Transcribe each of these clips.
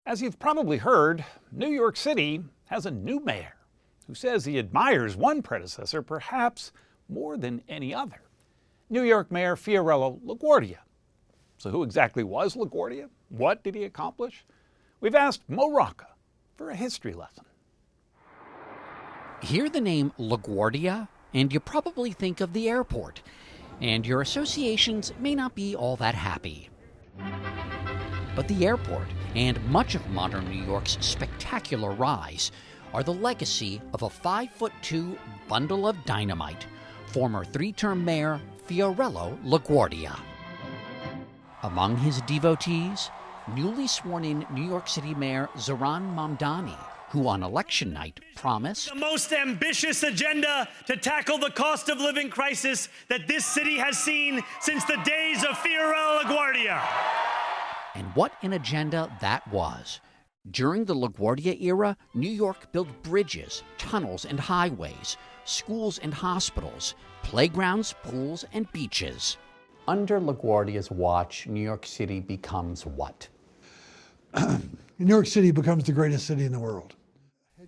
As you've probably heard, New York City has a new mayor who says he admires one predecessor perhaps more than any other. New York Mayor Fiorello LaGuardia. So who exactly was LaGuardia? What did he accomplish? We've asked Mo Rocca for a history lesson. Hear the name LaGuardia, and you probably think of the airport, and your associations may not be all that happy. But the airport and much of modern New York's spectacular rise are the legacy of a 5'2" bundle of dynamite, former three-term mayor Fiorello LaGuardia. Among his devotees, newly sworn-in New York City Mayor Zohran Mamdani, who on election night promised the most ambitious agenda to tackle the cost of living crisis that this city has seen since the days of Fiorello LaGuardia. And what an agenda that was. During the LaGuardia era, New York built bridges, tunnels, and highways, schools and hospitals, playgrounds, pools, and beaches. Under LaGuardia's watch, New York City becomes what? New York City becomes the greatest city in the world.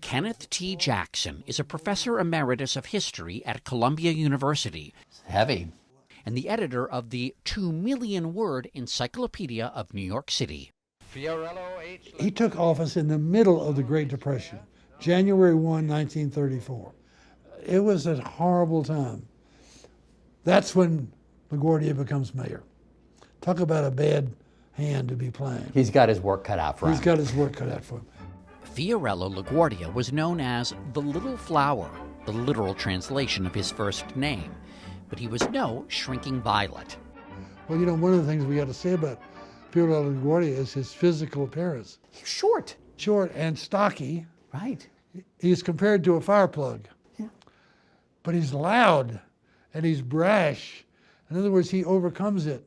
Kenneth T. Jackson is a professor emeritus of history at Columbia University. Heavy. And the editor of the 2-million-word Encyclopedia of New York City. He took office in the middle of the Great Depression, January 1, 1934. It was a horrible time. That's when LaGuardia becomes mayor. Talk about a bad hand to be playing. He's got his work cut out for him. He's got his work cut out for him. Fiorello LaGuardia was known as the Little Flower, the literal translation of his first name. But he was no shrinking violet. Well, you know, one of the things we got to say about Fiorello LaGuardia is his physical appearance. He's short. Short and stocky. Right. He's compared to a fire plug. Yeah. But he's loud and he's brash. In other words, he overcomes it.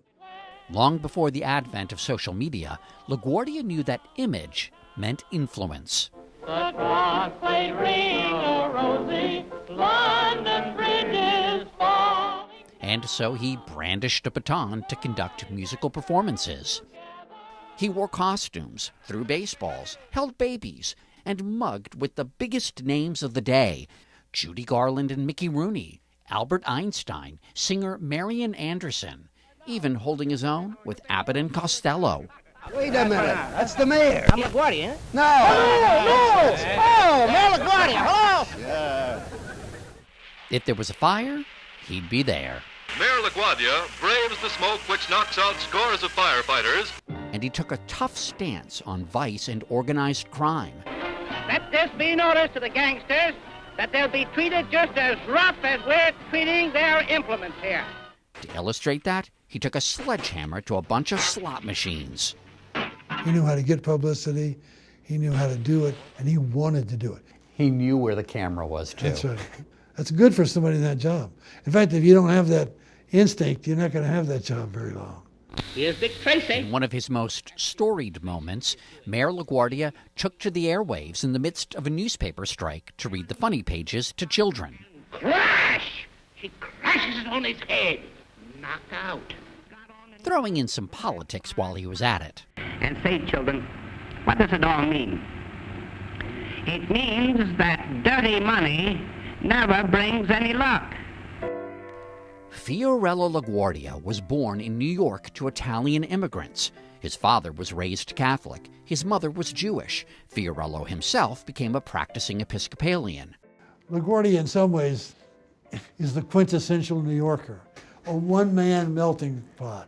Long before the advent of social media, LaGuardia knew that image meant influence. The cross they ring, oh Rosie, London Bridge is falling. And so he brandished a baton to conduct musical performances. He wore costumes, threw baseballs, held babies, and mugged with the biggest names of the day: Judy Garland and Mickey Rooney, Albert Einstein, singer Marian Anderson, even holding his own with Abbott and Costello. Wait a minute, that's the mayor. I'm LaGuardia, huh? No! No! Oh, Mayor LaGuardia, hello! Yeah. If there was a fire, he'd be there. Mayor LaGuardia braves the smoke which knocks out scores of firefighters. And he took a tough stance on vice and organized crime. Let this be noticed to the gangsters that they'll be treated just as rough as we're treating their implements here. To illustrate that, he took a sledgehammer to a bunch of slot machines. He knew how to get publicity, he knew how to do it, and he wanted to do it. He knew where the camera was, too. That's right. That's good for somebody in that job. In fact, if you don't have that instinct, you're not going to have that job very long. Here's Dick Tracy. In one of his most storied moments, Mayor LaGuardia took to the airwaves in the midst of a newspaper strike to read the funny pages to children. Crash! She crashes it on his head. Knocked out. Throwing in some politics while he was at it. And say, children, what does it all mean? It means that dirty money never brings any luck. Fiorello LaGuardia was born in New York to Italian immigrants. His father was raised Catholic. His mother was Jewish. Fiorello himself became a practicing Episcopalian. LaGuardia, in some ways, is the quintessential New Yorker, a one-man melting pot.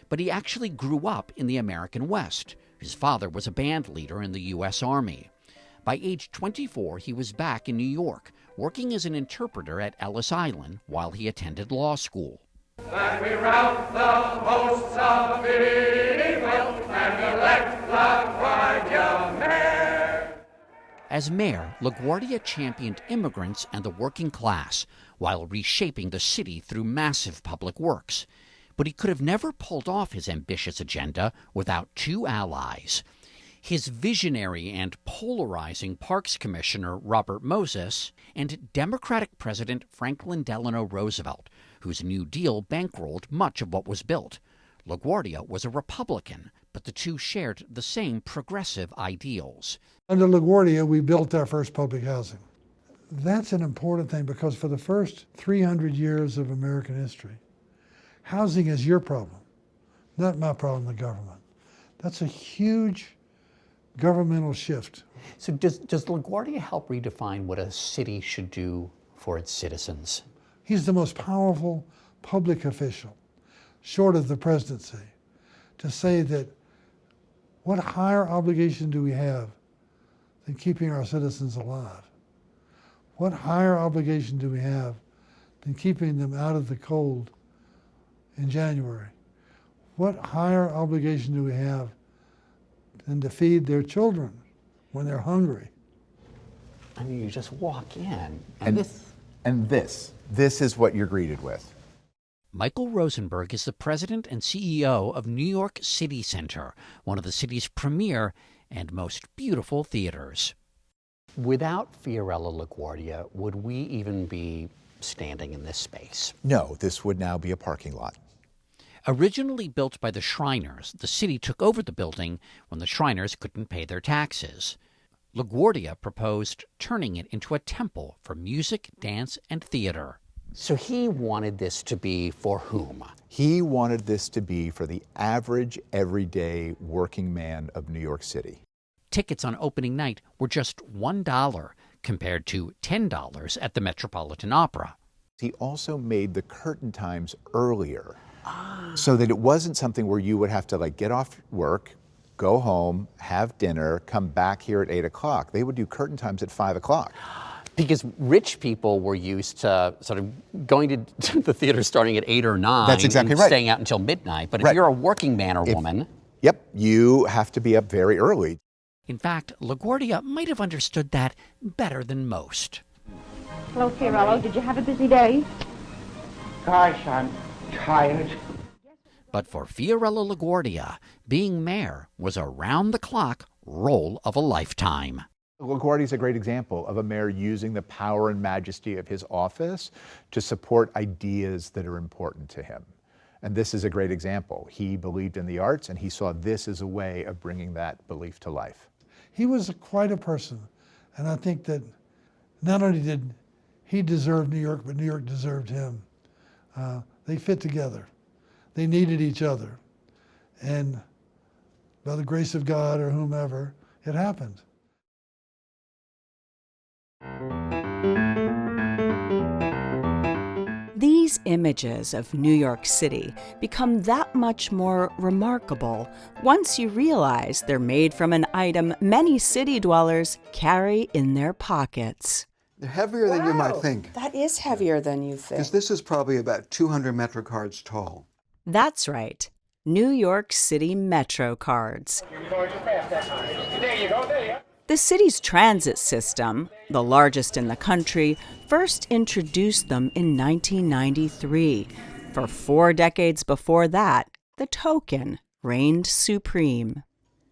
But he actually grew up in the American West. His father was a band leader in the U.S. Army. By age 24, he was back in New York, working as an interpreter at Ellis Island while he attended law school. That we rout the hosts of evil and elect LaGuardia mayor. As mayor, LaGuardia championed immigrants and the working class while reshaping the city through massive public works. But he could have never pulled off his ambitious agenda without two allies: his visionary and polarizing Parks Commissioner Robert Moses, and Democratic President Franklin Delano Roosevelt, whose New Deal bankrolled much of what was built. LaGuardia was a Republican, but the two shared the same progressive ideals. Under LaGuardia, we built our first public housing. That's an important thing because for the first 300 years of American history, housing is your problem, not my problem, the government. That's a huge governmental shift. So does LaGuardia help redefine what a city should do for its citizens? He's the most powerful public official, short of the presidency, to say that what higher obligation do we have than keeping our citizens alive? What higher obligation do we have than keeping them out of the cold in January? What higher obligation do we have than to feed their children when they're hungry? I mean, you just walk in, and this is what you're greeted with. Michael Rosenberg is the president and CEO of New York City Center, one of the city's premier and most beautiful theaters. Without Fiorello LaGuardia, would we even be standing in this space? No, this would now be a parking lot. Originally built by the Shriners, the city took over the building when the Shriners couldn't pay their taxes. LaGuardia proposed turning it into a temple for music, dance, and theater. So he wanted this to be for whom? He wanted this to be for the average, everyday working man of New York City. Tickets on opening night were just $1 compared to $10 at the Metropolitan Opera. He also made the curtain times earlier so that it wasn't something where you would have to get off work, go home, have dinner, come back here at 8 o'clock. They would do curtain times at 5 o'clock. Because rich people were used to sort of going to the theater starting at 8 or 9 That's exactly and right. staying out until midnight. But if Right. you're a working man or woman... Yep, you have to be up very early. In fact, LaGuardia might have understood that better than most. Hello, Fiorello. Did you have a busy day? Gosh, I'm tired. But for Fiorello LaGuardia, being mayor was a round-the-clock role of a lifetime. LaGuardia is a great example of a mayor using the power and majesty of his office to support ideas that are important to him. And this is a great example. He believed in the arts, and he saw this as a way of bringing that belief to life. He was quite a person, and I think that not only did he deserve New York, but New York deserved him. They fit together. They needed each other. And by the grace of God or whomever, it happened. These images of New York City become that much more remarkable once you realize they're made from an item many city dwellers carry in their pockets. They're heavier than you might think. That is heavier than you think. Because this is probably about 200 MetroCards tall. That's right, New York City MetroCards. There you go, there you go. The city's transit system, the largest in the country, first introduced them in 1993. For 4 decades before that, the token reigned supreme.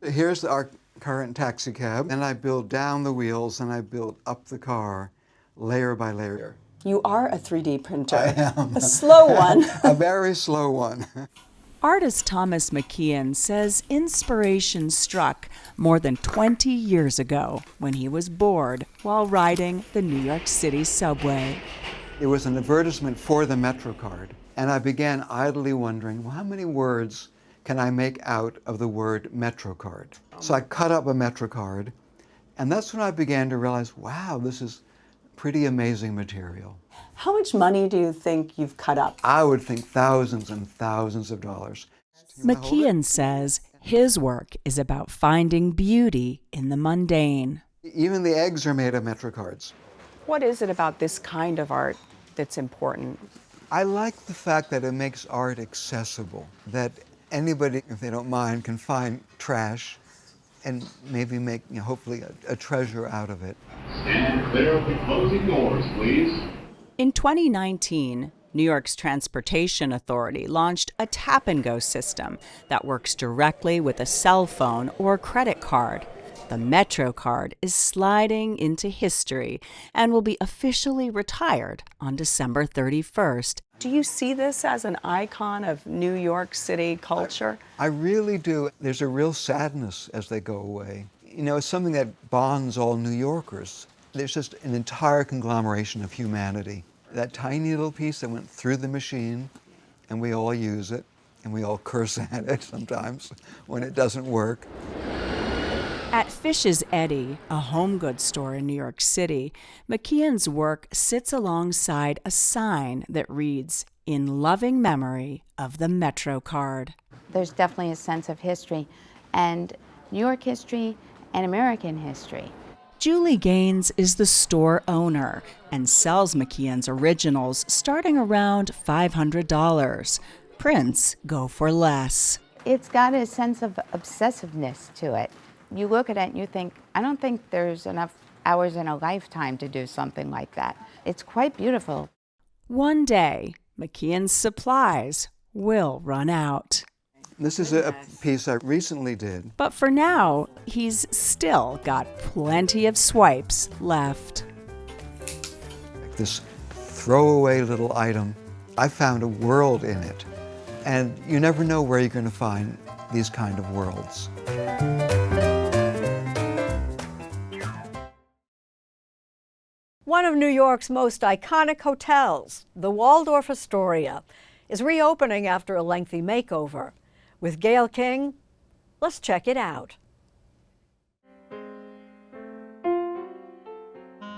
Here's our current taxi cab, and I build down the wheels and I build up the car layer by layer. You are a 3D printer. I am. A slow one. A very slow one. Artist Thomas McKeon says inspiration struck more than 20 years ago when he was bored while riding the New York City subway. It was an advertisement for the MetroCard, and I began idly wondering, well, how many words can I make out of the word MetroCard? So I cut up a MetroCard, and that's when I began to realize, wow, this is pretty amazing material. How much money do you think you've cut up? I would think thousands and thousands of dollars. McKeon says his work is about finding beauty in the mundane. Even the eggs are made of MetroCards. What is it about this kind of art that's important? I like the fact that it makes art accessible, that anybody, if they don't mind, can find trash and maybe make, hopefully, a treasure out of it. Stand clear of the closing doors, please. In 2019, New York's Transportation Authority launched a tap-and-go system that works directly with a cell phone or credit card. The MetroCard is sliding into history and will be officially retired on December 31st Do you see this as an icon of New York City culture? I really do. There's a real sadness as they go away. You know, it's something that bonds all New Yorkers. There's just an entire conglomeration of humanity. That tiny little piece that went through the machine, and we all use it, and we all curse at it sometimes when it doesn't work. At Fish's Eddy, a home goods store in New York City, McKeon's work sits alongside a sign that reads, "In loving memory of the MetroCard." There's definitely a sense of history, and New York history and American history. Julie Gaines is the store owner and sells McKeon's originals starting around $500. Prints go for less. It's got a sense of obsessiveness to it. You look at it and you think, I don't think there's enough hours in a lifetime to do something like that. It's quite beautiful. One day, McKeon's supplies will run out. This is a piece I recently did. But for now, he's still got plenty of swipes left. This throwaway little item, I found a world in it. And you never know where you're going to find these kind of worlds. One of New York's most iconic hotels, the Waldorf Astoria, is reopening after a lengthy makeover. With Gail King, let's check it out.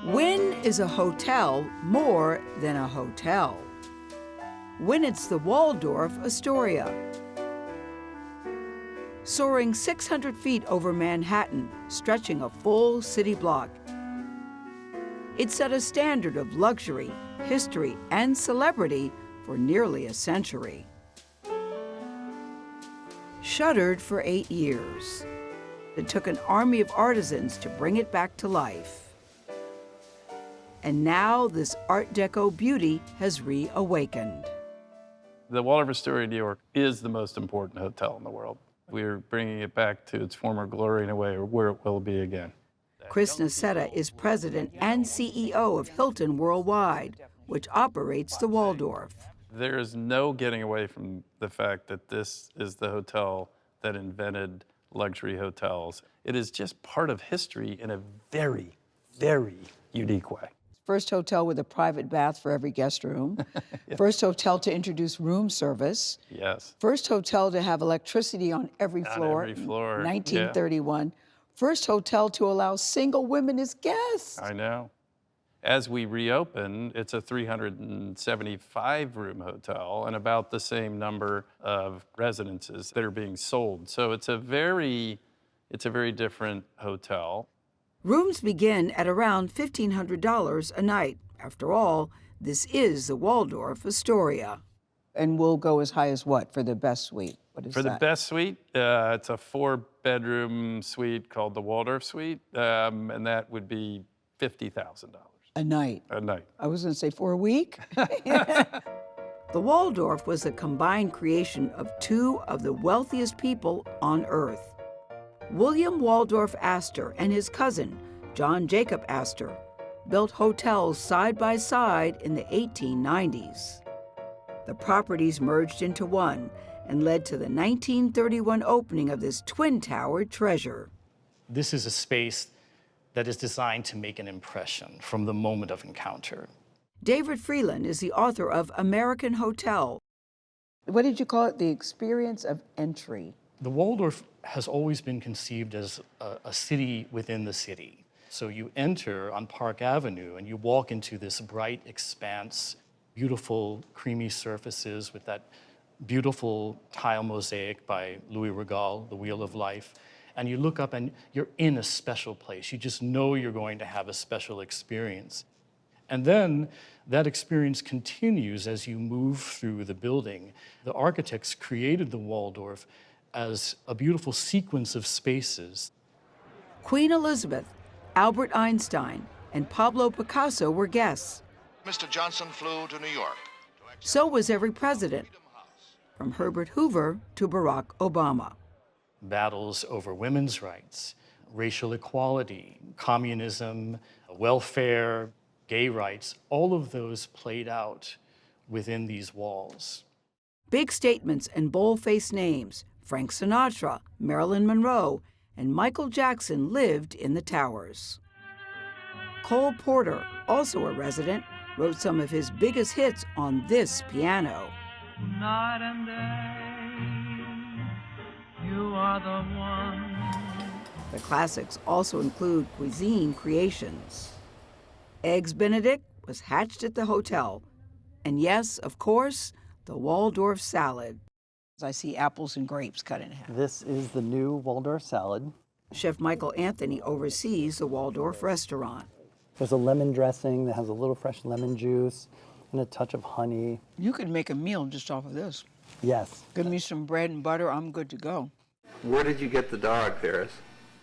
When is a hotel more than a hotel? When it's the Waldorf Astoria. Soaring 600 feet over Manhattan, stretching a full city block. It set a standard of luxury, history, and celebrity for nearly a century. Shuttered for 8 years. It took an army of artisans to bring it back to life. And now this Art Deco beauty has reawakened. The Waldorf Astoria, New York is the most important hotel in the world. We're bringing it back to its former glory in a way where it will be again. Chris Nassetta is president and CEO of Hilton Worldwide, which operates the Waldorf. There is no getting away from the fact that this is the hotel that invented luxury hotels. It is just part of history in a very, very unique way. First hotel with a private bath for every guest room. Yeah. First hotel to introduce room service. Yes. First hotel to have electricity on every floor. 1931. Yeah. First hotel to allow single women as guests. I know. As we reopen, it's a 375-room hotel and about the same number of residences that are being sold. So it's a very different hotel. Rooms begin at around $1,500 a night. After all, this is the Waldorf Astoria. And we'll go as high as what for the best suite? What is for that? The best suite, it's a 4-bedroom suite called the Waldorf Suite, and that would be $50,000. A night? A night. I was going to say for a week. The Waldorf was a combined creation of two of the wealthiest people on earth. William Waldorf Astor and his cousin, John Jacob Astor, built hotels side by side in the 1890s. The properties merged into one and led to the 1931 opening of this twin-towered treasure. This is a space that is designed to make an impression from the moment of encounter. David Freeland is the author of American Hotel. What did you call it? The experience of entry. The Waldorf has always been conceived as a city within the city. So you enter on Park Avenue and you walk into this bright expanse, beautiful creamy surfaces with that beautiful tile mosaic by Louis Regal, The Wheel of Life. And you look up and you're in a special place. You just know you're going to have a special experience. And then that experience continues as you move through the building. The architects created the Waldorf as a beautiful sequence of spaces. Queen Elizabeth, Albert Einstein, and Pablo Picasso were guests. Mr. Johnson flew to New York. So was every president, from Herbert Hoover to Barack Obama. Battles over women's rights, racial equality, communism, welfare, gay rights, all of those played out within these walls. Big statements and bold-faced names, Frank Sinatra, Marilyn Monroe, and Michael Jackson lived in the towers. Cole Porter, also a resident, wrote some of his biggest hits on this piano. Night and day, you are the one. The classics also include cuisine creations. Eggs Benedict was hatched at the hotel. And yes, of course, the Waldorf salad. I see apples and grapes cut in half. This is the new Waldorf salad. Chef Michael Anthony oversees the Waldorf restaurant. There's a lemon dressing that has a little fresh lemon juice and a touch of honey. You could make a meal just off of this. Yes. Give me some bread and butter, I'm good to go. Where did you get the dog, Paris?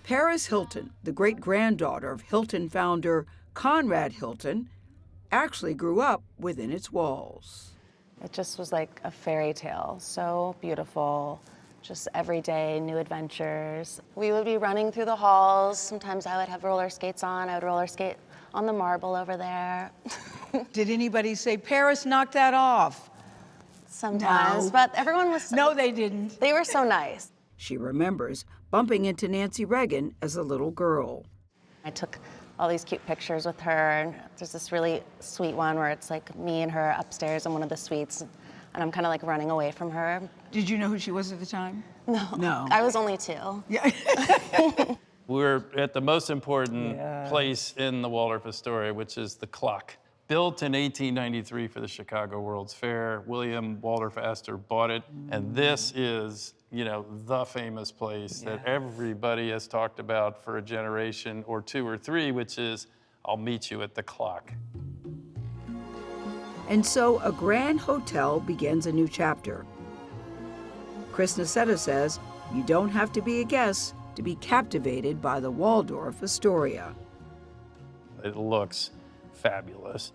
Paris Hilton, the great-granddaughter of Hilton founder Conrad Hilton, actually grew up within its walls. It just was like a fairy tale, so beautiful, just every day, new adventures. We would be running through the halls. Sometimes I would have roller skates on. I would roller skate on the marble over there. Did anybody say, Paris, knock that off? Sometimes, No. but everyone was... No, they didn't. They were so nice. She remembers bumping into Nancy Reagan as a little girl. I took all these cute pictures with her, and there's this really sweet one where it's like me and her upstairs in one of the suites, and I'm kind of like running away from her. Did you know who she was at the time? No. No. I was only 2. Yeah. We're at the most important place in the Waldorf Astoria, which is the clock. Built in 1893 for the Chicago World's Fair. William Waldorf Astor bought it, and this is, you know, the famous place that everybody has talked about for a generation or 2 or 3, which is, I'll meet you at the clock. And so a grand hotel begins a new chapter. Chris Nacetta says, you don't have to be a guest to be captivated by the Waldorf Astoria. It looks fabulous.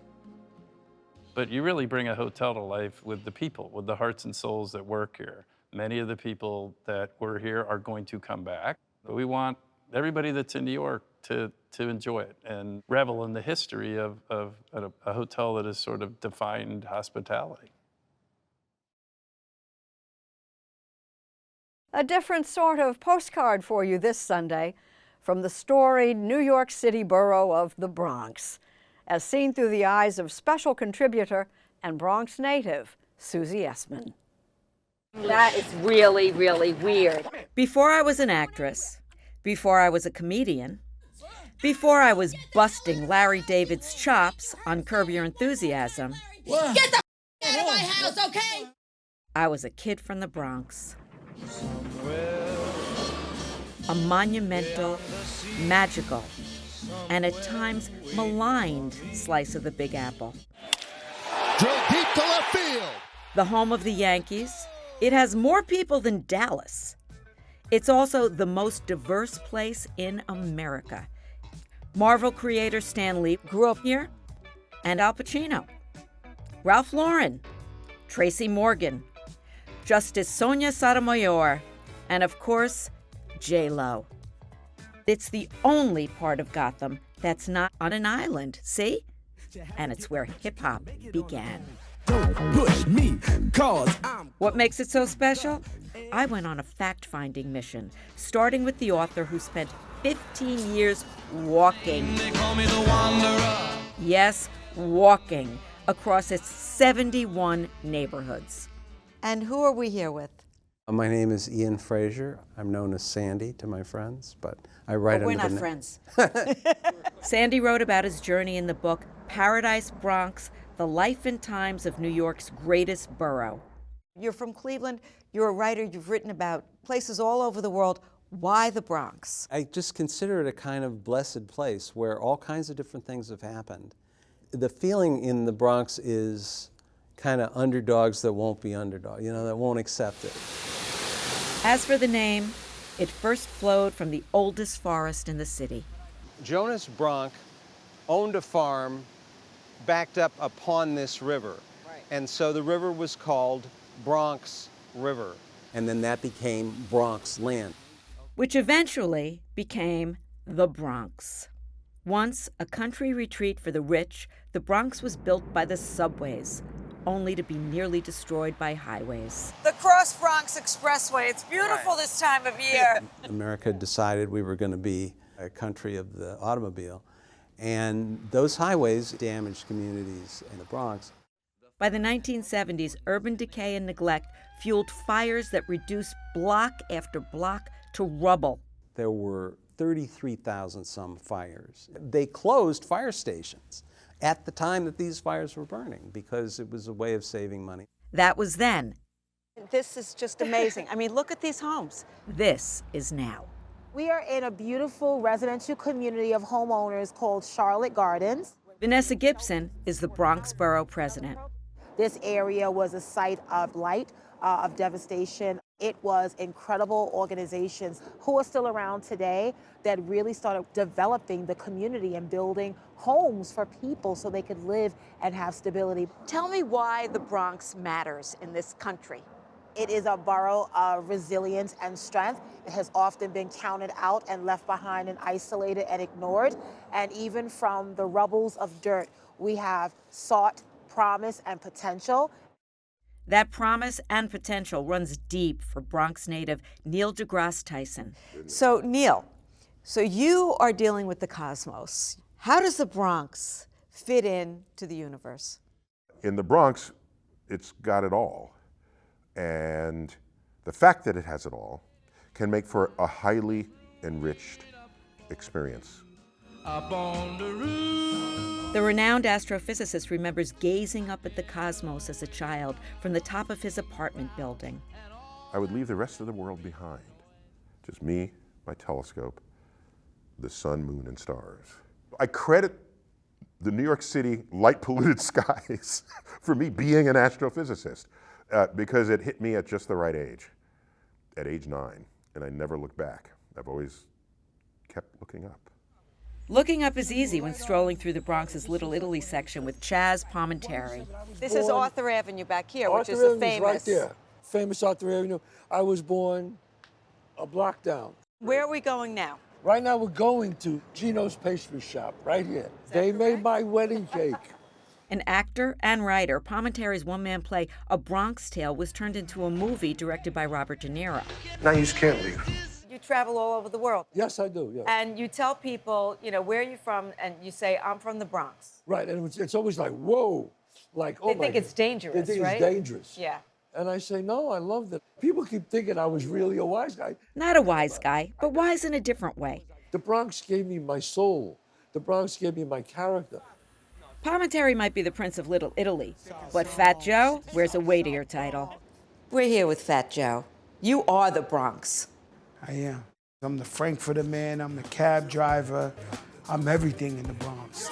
But you really bring a hotel to life with the people, with the hearts and souls that work here. Many of the people that were here are going to come back. But we want everybody that's in New York to enjoy it and revel in the history of a hotel that has sort of defined hospitality. A different sort of postcard for you this Sunday from the storied New York City borough of the Bronx, as seen through the eyes of special contributor and Bronx native Susie Essman. That is really, really weird. Before I was an actress, before I was a comedian, before I was busting Larry David's chops on Curb Your Enthusiasm, Get the out of my house, okay? I was a kid from the Bronx. A monumental, magical, and at times maligned slice of the Big Apple. Drill deep to left field. The home of the Yankees, it has more people than Dallas. It's also the most diverse place in America. Marvel creator Stan Lee grew up here, and Al Pacino, Ralph Lauren, Tracy Morgan, Justice Sonia Sotomayor, and of course, J-Lo. It's the only part of Gotham that's not on an island, see? And it's where hip-hop began. Don't push me, cause What makes it so special? I went on a fact-finding mission, starting with the author who spent 15 years walking. They call me the Wanderer. Yes, walking across its 71 neighborhoods. And who are we here with? My name is Ian Frazier. I'm known as Sandy to my friends, but I write We're under not the friends. Sandy wrote about his journey in the book Paradise Bronx, The Life and Times of New York's Greatest Borough. You're from Cleveland. You're a writer. You've written about places all over the world. Why the Bronx? I just consider it a kind of blessed place where all kinds of different things have happened. The feeling in the Bronx is kind of underdogs that won't be underdogs, that won't accept it. As for the name, it first flowed from the oldest forest in the city. Jonas Bronk owned a farm backed up upon this river. And so the river was called Bronx River. And then that became Bronx land. Which eventually became the Bronx. Once a country retreat for the rich, the Bronx was built by the subways. only to be nearly destroyed by highways. The Cross Bronx Expressway. It's beautiful this time of year. America decided we were going to be a country of the automobile, and those highways damaged communities in the Bronx. By the 1970s, urban decay and neglect fueled fires that reduced block after block to rubble. There were 33,000 some fires. They closed fire stations at the time that these fires were burning because it was a way of saving money. That was then. This is just amazing. I mean, look at these homes. This is now. We are in a beautiful residential community of homeowners called Charlotte Gardens. Vanessa Gibson is the Bronx Borough president. This area was a site of blight, of devastation. It was incredible organizations who are still around today that really started developing the community and building homes for people so they could live and have stability. Tell me why the Bronx matters in this country. It is a borough of resilience and strength. It has often been counted out and left behind and isolated and ignored. And even from the rubbles of dirt, we have sought promise and potential. That promise and potential runs deep for Bronx native Neil deGrasse Tyson. So, Neil, you are dealing with the cosmos. How does the Bronx fit into the universe? In the Bronx, it's got it all. And the fact that it has it all can make for a highly enriched experience. The renowned astrophysicist remembers gazing up at the cosmos as a child from the top of his apartment building. I would leave the rest of the world behind. Just me, my telescope, the sun, moon, and stars. I credit the New York City light-polluted skies for me being an astrophysicist because it hit me at just the right age, at age 9, and I never looked back. I've always kept looking up. Looking up is easy when strolling through the Bronx's Little Italy section with Chaz Palminteri. This is Arthur Avenue back here, which is Arthur the Avenue famous. right there. Famous Arthur Avenue. I was born a block down. Where are we going now? Right now we're going to Gino's Pastry Shop, right here. They made my wedding cake. An actor and writer, Palminteri's one-man play, A Bronx Tale, was turned into a movie directed by Robert De Niro. Now you just can't leave. You travel all over the world. Yes, I do, yeah. And you tell people, where are you from? And you say, I'm from the Bronx. Right, and it's always like, whoa. Like, oh my God. They think it's dangerous, right? They think it's dangerous. Yeah. And I say, no, I love that. People keep thinking I was really a wise guy. Not a wise guy, but wise in a different way. The Bronx gave me my soul. The Bronx gave me my character. Palminteri might be the Prince of Little Italy, but Fat Joe wears a weightier title. We're here with Fat Joe. You are the Bronx. I am. I'm the Frankfurter man, I'm the cab driver, I'm everything in the Bronx.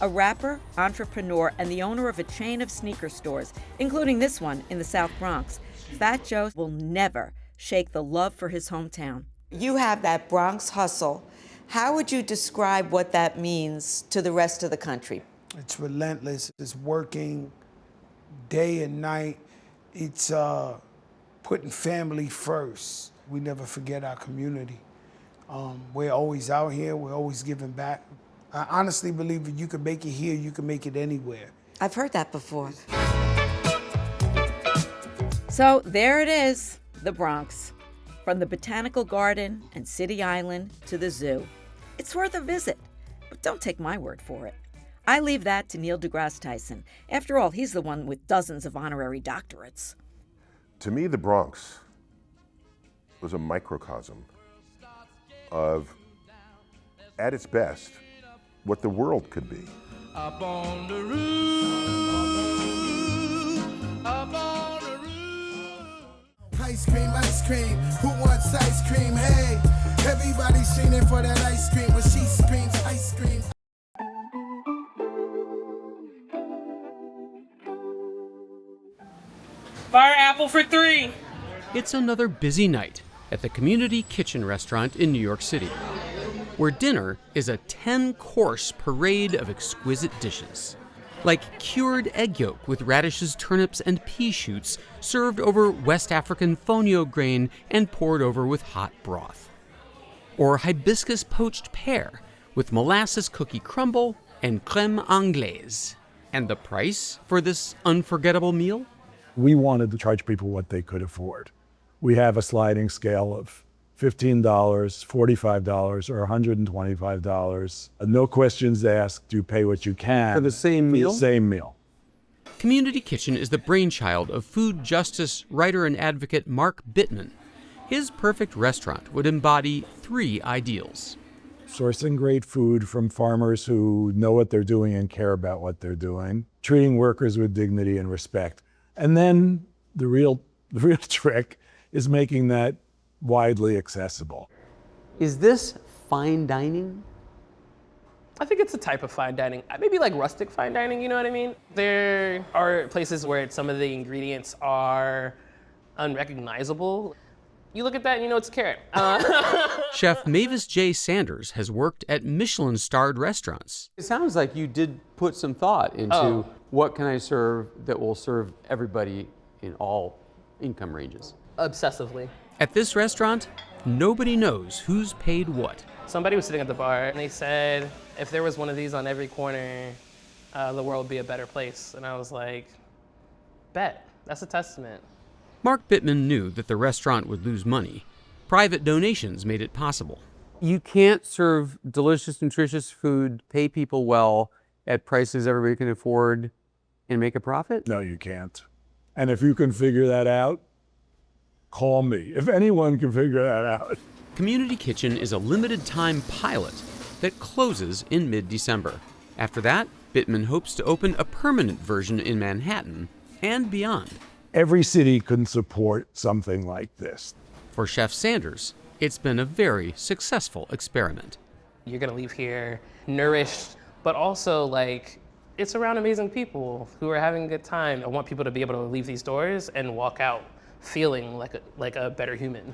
A rapper, entrepreneur, and the owner of a chain of sneaker stores, including this one in the South Bronx, Fat Joe will never shake the love for his hometown. You have that Bronx hustle. How would you describe what that means to the rest of the country? It's relentless. It's working day and night. It's putting family first. We never forget our community. We're always out here. We're always giving back. I honestly believe if you can make it here, you can make it anywhere. I've heard that before. So there it is, the Bronx. From the Botanical Garden and City Island to the zoo. It's worth a visit, but don't take my word for it. I leave that to Neil deGrasse Tyson. After all, he's the one with dozens of honorary doctorates. To me, the Bronx was a microcosm of, at its best, what the world could be. Up on the roof, up on the roof. Ice cream, who wants ice cream? Hey, everybody's singing for that ice cream. When she screams ice cream. Fire apple for 3. It's another busy night at the Community Kitchen restaurant in New York City, where dinner is a 10-course parade of exquisite dishes, like cured egg yolk with radishes, turnips, and pea shoots served over West African fonio grain and poured over with hot broth, or hibiscus poached pear with molasses cookie crumble and crème anglaise. And the price for this unforgettable meal? We wanted to charge people what they could afford. We have a sliding scale of $15, $45, or $125. No questions asked. You pay what you can. For the same meal? For the same meal. Community Kitchen is the brainchild of food justice writer and advocate Mark Bittman. His perfect restaurant would embody 3 ideals. Sourcing great food from farmers who know what they're doing and care about what they're doing. Treating workers with dignity and respect. And then the real trick is making that widely accessible. Is this fine dining? I think it's a type of fine dining. Maybe like rustic fine dining, you know what I mean? There are places where some of the ingredients are unrecognizable. You look at that and you know it's a carrot. Chef Mavis J. Sanders has worked at Michelin-starred restaurants. It sounds like you did put some thought into what can I serve that will serve everybody in all income ranges. Obsessively. At this restaurant, nobody knows who's paid what. Somebody was sitting at the bar and they said, if there was one of these on every corner, the world would be a better place. And I was like, bet, that's a testament. Mark Bittman knew that the restaurant would lose money. Private donations made it possible. You can't serve delicious, nutritious food, pay people well at prices everybody can afford and make a profit? No, you can't. And if you can figure that out, call me. If anyone can figure that out. Community Kitchen is a limited-time pilot that closes in mid-December. After that, Bittman hopes to open a permanent version in Manhattan and beyond. Every city can support something like this. For Chef Sanders, it's been a very successful experiment. You're gonna leave here nourished, but also like, it's around amazing people who are having a good time. I want people to be able to leave these doors and walk out feeling like a better human.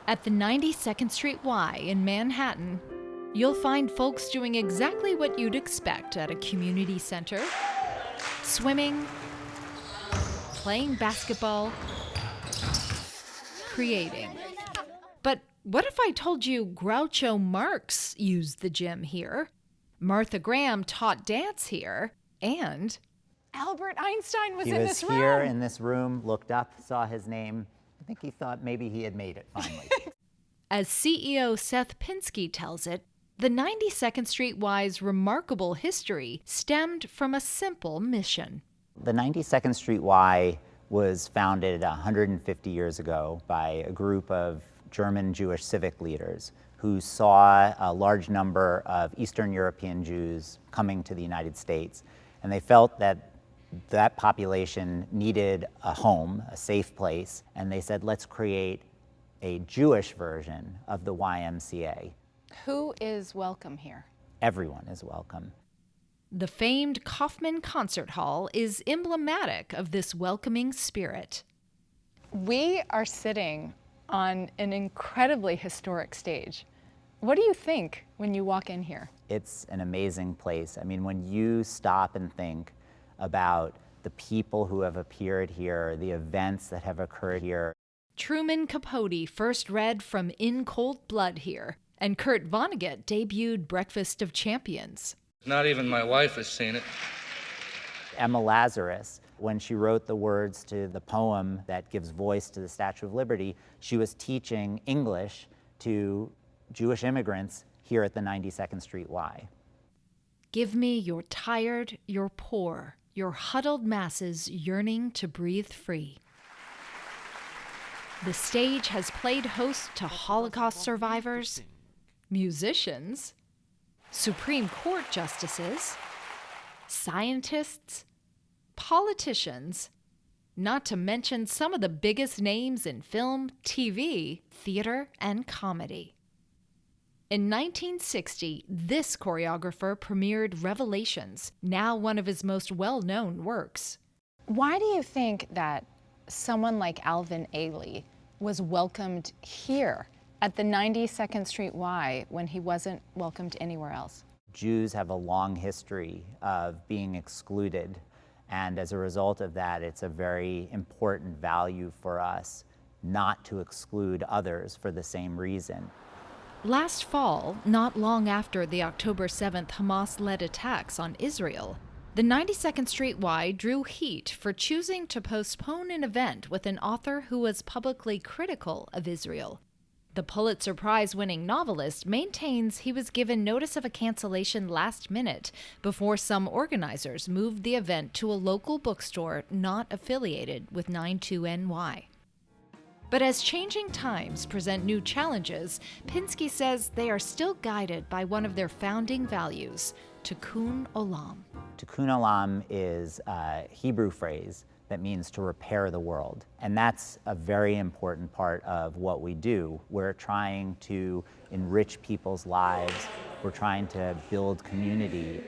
At the 92nd Street Y in Manhattan, you'll find folks doing exactly what you'd expect at a community center: swimming, playing basketball, creating. But what if I told you Groucho Marx used the gym here, Martha Graham taught dance here, and Albert Einstein was he in was this room. here in this room, looked up, saw his name. I think he thought maybe he had made it finally. as CEO Seth Pinsky tells it, the 92nd Street Y's remarkable history stemmed from a simple mission. The 92nd Street Y was founded 150 years ago by a group of German Jewish civic leaders who saw a large number of Eastern European Jews coming to the United States. And they felt that that population needed a home, a safe place, and they said, let's create a Jewish version of the YMCA. Who is welcome here? Everyone is welcome. The famed Kaufman Concert Hall is emblematic of this welcoming spirit. We are sitting on an incredibly historic stage. What do you think when you walk in here? It's an amazing place. I mean, when you stop and think about the people who have appeared here, the events that have occurred here. Truman Capote first read from In Cold Blood here, and Kurt Vonnegut debuted Breakfast of Champions. Not even my wife has seen it. Emma Lazarus, when she wrote the words to the poem that gives voice to the Statue of Liberty, she was teaching English to Jewish immigrants here at the 92nd Street Y. Give me your tired, your poor, your huddled masses yearning to breathe free. The stage has played host to Holocaust survivors, musicians, Supreme Court justices, scientists, politicians, not to mention some of the biggest names in film, TV, theater, and comedy. In 1960, this choreographer premiered Revelations, now one of his most well-known works. Why do you think that someone like Alvin Ailey was welcomed here at the 92nd Street Y when he wasn't welcomed anywhere else? Jews have a long history of being excluded, and as a result of that, it's a very important value for us not to exclude others for the same reason. Last fall, not long after the October 7th Hamas-led attacks on Israel, the 92nd Street Y drew heat for choosing to postpone an event with an author who was publicly critical of Israel. The Pulitzer Prize-winning novelist maintains he was given notice of a cancellation last minute before some organizers moved the event to a local bookstore not affiliated with 92NY. But as changing times present new challenges, Pinsky says they are still guided by one of their founding values, Tikkun Olam. Tikkun Olam is a Hebrew phrase that means to repair the world. And that's a very important part of what we do. We're trying to enrich people's lives. We're trying to build community.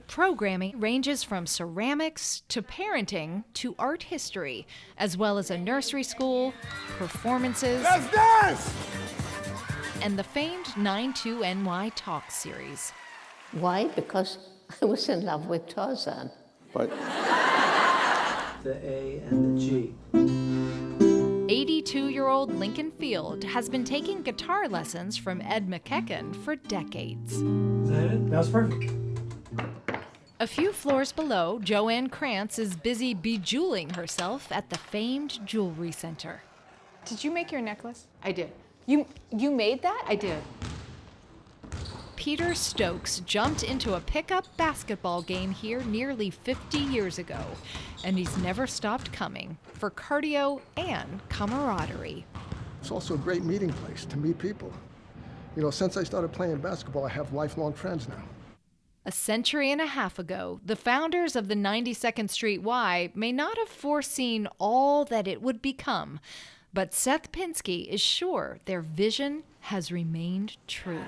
Programming ranges from ceramics to parenting to art history, as well as a nursery school, performances, Let's dance! and the famed 92NY Talk series. Why? Because I was in love with Tarzan. But the A and the G. 82-year-old Lincoln Field has been taking guitar lessons from Ed McEachern for decades. Is that it? That was perfect. A few floors below, Joanne Krantz is busy bejeweling herself at the famed jewelry center. Did you make your necklace? I did. You made that? I did. Peter Stokes jumped into a pickup basketball game here nearly 50 years ago, and he's never stopped coming for cardio and camaraderie. It's also a great meeting place to meet people. You know, since I started playing basketball, I have lifelong friends now. A century and a half ago, the founders of the 92nd Street Y may not have foreseen all that it would become, but Seth Pinsky is sure their vision has remained true.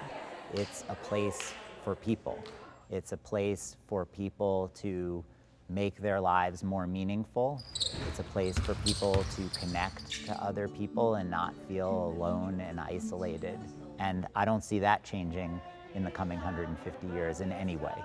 It's a place for people. It's a place for people to make their lives more meaningful. It's a place for people to connect to other people and not feel alone and isolated. And I don't see that changing in the coming 150 years in any way.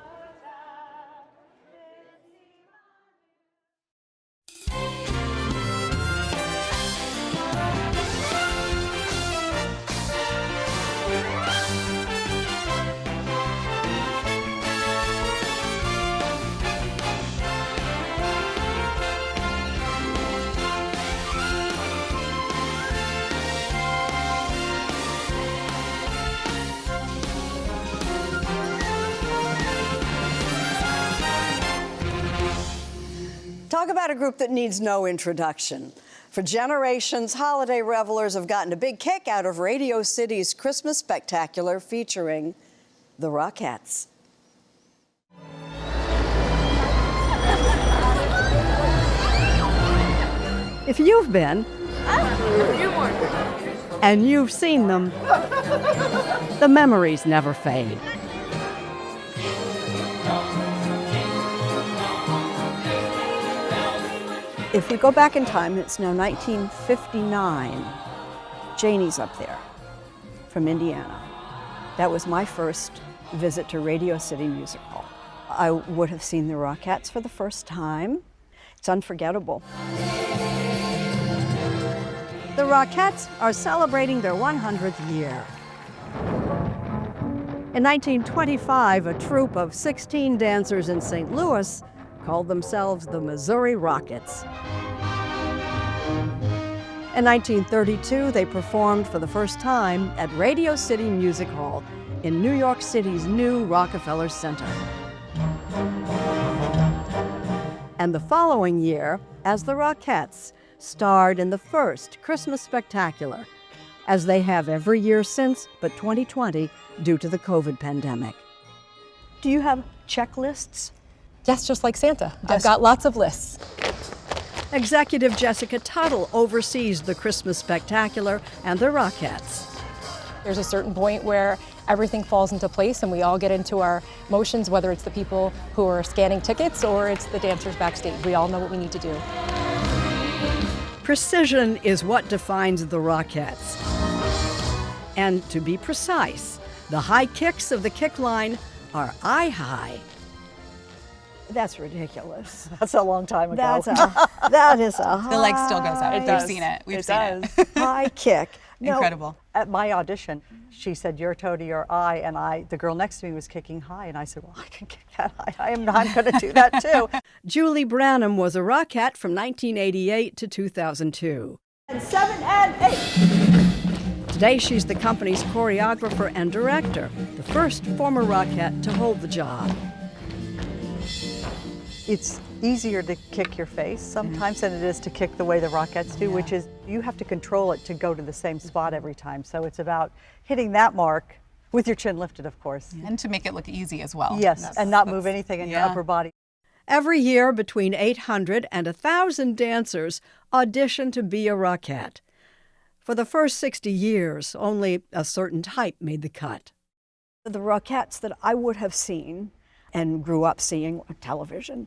Talk about a group that needs no introduction. For generations, holiday revelers have gotten a big kick out of Radio City's Christmas Spectacular featuring the Rockettes. If you've been, and you've seen them, the memories never fade. If we go back in time, it's now 1959. Janie's up there from Indiana. That was my first visit to Radio City Music Hall. I would have seen the Rockettes for the first time. It's unforgettable. The Rockettes are celebrating their 100th year. In 1925, a troupe of 16 dancers in St. Louis called themselves the Missouri Rockets. In 1932, they performed for the first time at Radio City Music Hall in New York City's new Rockefeller Center. And the following year, as the Rockettes, starred in the first Christmas Spectacular, as they have every year since, but 2020, due to the COVID pandemic. Do you have checklists? Yes, just like Santa. I've got lots of lists. Executive Jessica Tuttle oversees the Christmas Spectacular and the Rockettes. There's a certain point where everything falls into place and we all get into our motions, whether it's the people who are scanning tickets or it's the dancers backstage. We all know what we need to do. Precision is what defines the Rockettes. And to be precise, the high kicks of the kick line are eye high. That's ridiculous. That's a long time ago. That is a The leg still goes out. It We've does. seen it. We've It seen does. it. high kick. No, incredible. At my audition, she said, "You're Toady or I," and the girl next to me was kicking high, and I said, "Well, I can kick that high. I am not going to do that too." Julie Branham was a Rockette from 1988 to 2002. And 7 and 8. Today, she's the company's choreographer and director, the first former Rockette to hold the job. It's easier to kick your face sometimes than it is to kick the way the Rockettes do, which is you have to control it to go to the same spot every time. So it's about hitting that mark with your chin lifted, of course. And to make it look easy as well. Yes, and not move anything in your upper body. Every year, between 800 and 1,000 dancers audition to be a Rockette. For the first 60 years, only a certain type made the cut. The Rockettes that I would have seen and grew up seeing on television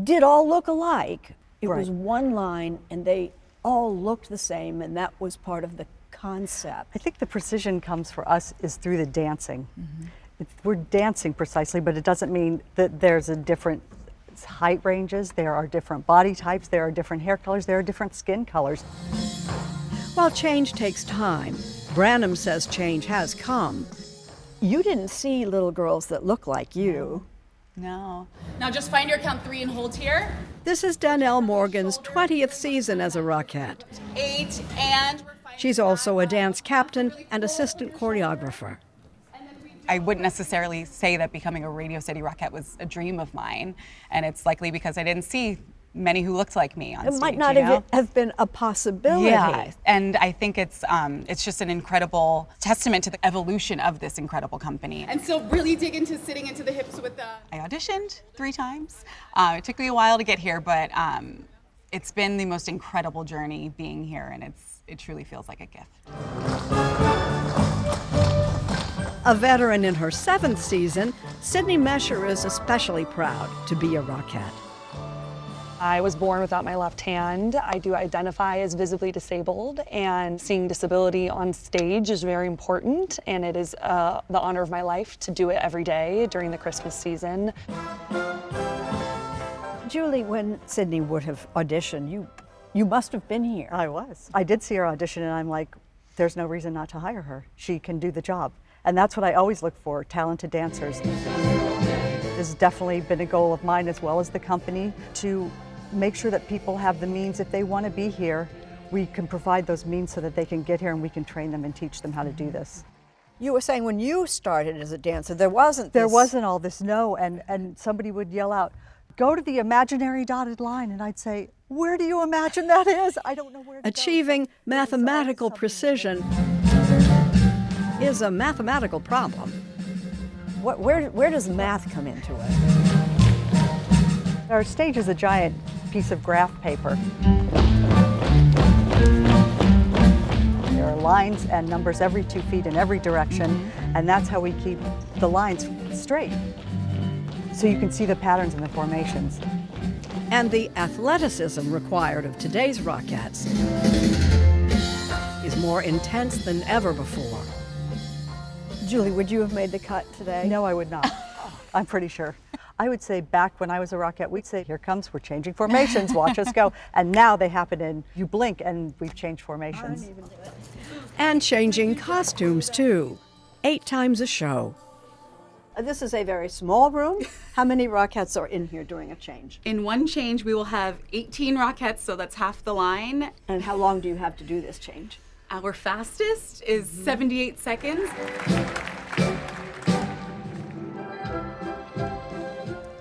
did all look alike. It was one line and they all looked the same, and that was part of the concept. I think the precision comes for us is through the dancing. We're dancing precisely, but it doesn't mean that there's a different height ranges, there are different body types, there are different hair colors, there are different skin colors. While change takes time, Branham says change has come. You didn't see little girls that look like you. No. Now just find your count 3 and hold here. This is Donnell Morgan's 20th season as a Rockette. 8 and... She's also a dance captain and assistant choreographer. I wouldn't necessarily say that becoming a Radio City Rockette was a dream of mine, and it's likely because I didn't see many who looked like me on stage. It might not have been a possibility. Yeah, and I think it's just an incredible testament to the evolution of this incredible company. And so really dig into sitting into the hips with the... I auditioned 3 times. It took me a while to get here, but it's been the most incredible journey being here, and it truly feels like a gift. A veteran in her 7th season, Sydney Mesher is especially proud to be a Rockette. I was born without my left hand. I do identify as visibly disabled, and seeing disability on stage is very important, and it is the honor of my life to do it every day during the Christmas season. Julie, when Sydney would have auditioned, you must have been here. I was. I did see her audition, and I'm like, there's no reason not to hire her. She can do the job. And that's what I always look for, talented dancers. This has definitely been a goal of mine as well as the company to make sure that people have the means. If they want to be here, we can provide those means so that they can get here and we can train them and teach them how to do this. You were saying when you started as a dancer, there wasn't all this, no, and somebody would yell out, "Go to the imaginary dotted line," and I'd say, "Where do you imagine that is? I don't know where to Achieving mathematical precision is a mathematical problem. Where does math come into it? Our stage is a giant piece of graph paper. There are lines and numbers every 2 feet in every direction, and that's how we keep the lines straight. So you can see the patterns and the formations. And the athleticism required of today's Rockettes is more intense than ever before. Julie, would you have made the cut today? No, I would not. I'm pretty sure. I would say back when I was a Rockette, we'd say, "Here comes, we're changing formations, watch us go." And now they happen in, you blink and we've changed formations. And changing costumes too, 8 times a show. This is a very small room. How many Rockettes are in here doing a change? In one change, we will have 18 Rockettes, so that's half the line. And how long do you have to do this change? Our fastest is 78 seconds.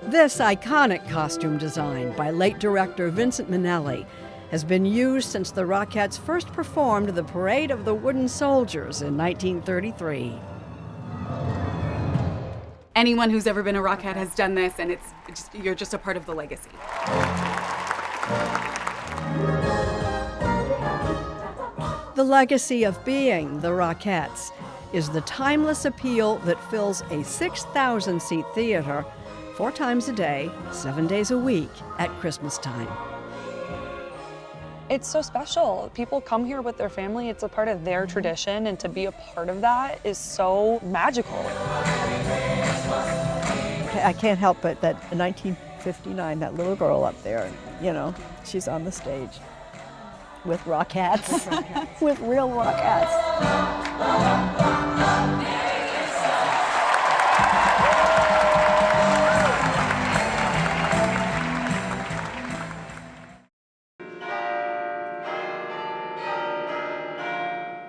This iconic costume design by late director Vincent Minnelli has been used since the Rockettes first performed the Parade of the Wooden Soldiers in 1933. Anyone who's ever been a Rockette has done this, and you're just a part of the legacy. The legacy of being the Rockettes is the timeless appeal that fills a 6,000-seat theater 4 times a day, 7 days a week at Christmas time. It's so special. People come here with their family. It's a part of their tradition, and to be a part of that is so magical. I can't help but that in 1959, that little girl up there, she's on the stage. With Rockettes. With real Rockettes.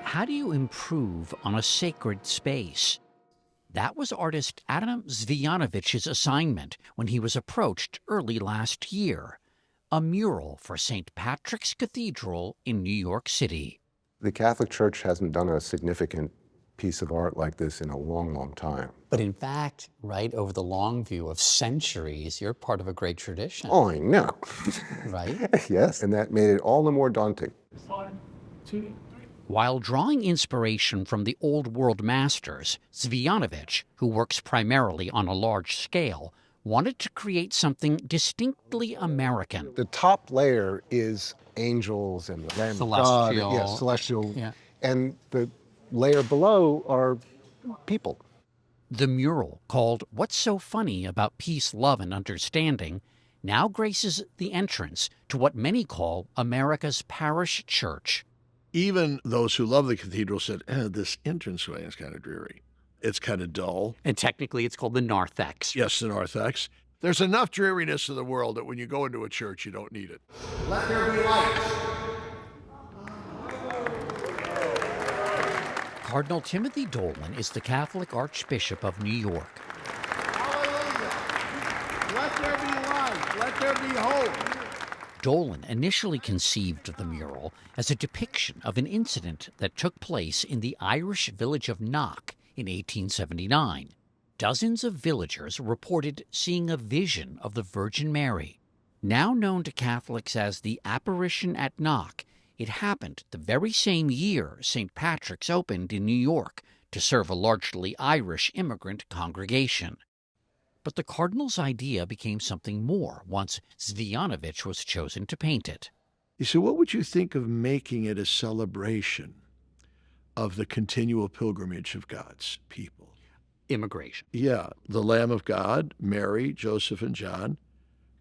How do you improve on a sacred space? That was artist Adam Zvijanovich's assignment when he was approached early last year. A mural for St. Patrick's Cathedral in New York City. The Catholic Church hasn't done a significant piece of art like this in a long, long time. But in fact, right, over the long view of centuries, you're part of a great tradition. Oh, I know. Right? Yes, and that made it all the more daunting. 1, 2, 3. While drawing inspiration from the Old World masters, Zvijanovic, who works primarily on a large scale, wanted to create something distinctly American. The top layer is angels and the Lamb of God. Celestial. Yes, celestial. Yeah. And the layer below are people. The mural, called What's So Funny About Peace, Love, and Understanding, now graces the entrance to what many call America's parish church. Even those who love the cathedral said, this entranceway is kind of dreary. It's kind of dull. And technically it's called the narthex. Yes, the narthex. There's enough dreariness in the world that when you go into a church, you don't need it. Let there be light. Cardinal Timothy Dolan is the Catholic Archbishop of New York. Hallelujah. Let there be light. Let there be hope. Dolan initially conceived of the mural as a depiction of an incident that took place in the Irish village of Knock in 1879. Dozens of villagers reported seeing a vision of the Virgin Mary. Now known to Catholics as the apparition at Knock, it happened the very same year St. Patrick's opened in New York to serve a largely Irish immigrant congregation. But the cardinal's idea became something more once Zvijanovic was chosen to paint it. He said, what would you think of making it a celebration of the continual pilgrimage of God's people? Immigration. Yeah, the Lamb of God, Mary, Joseph, and John,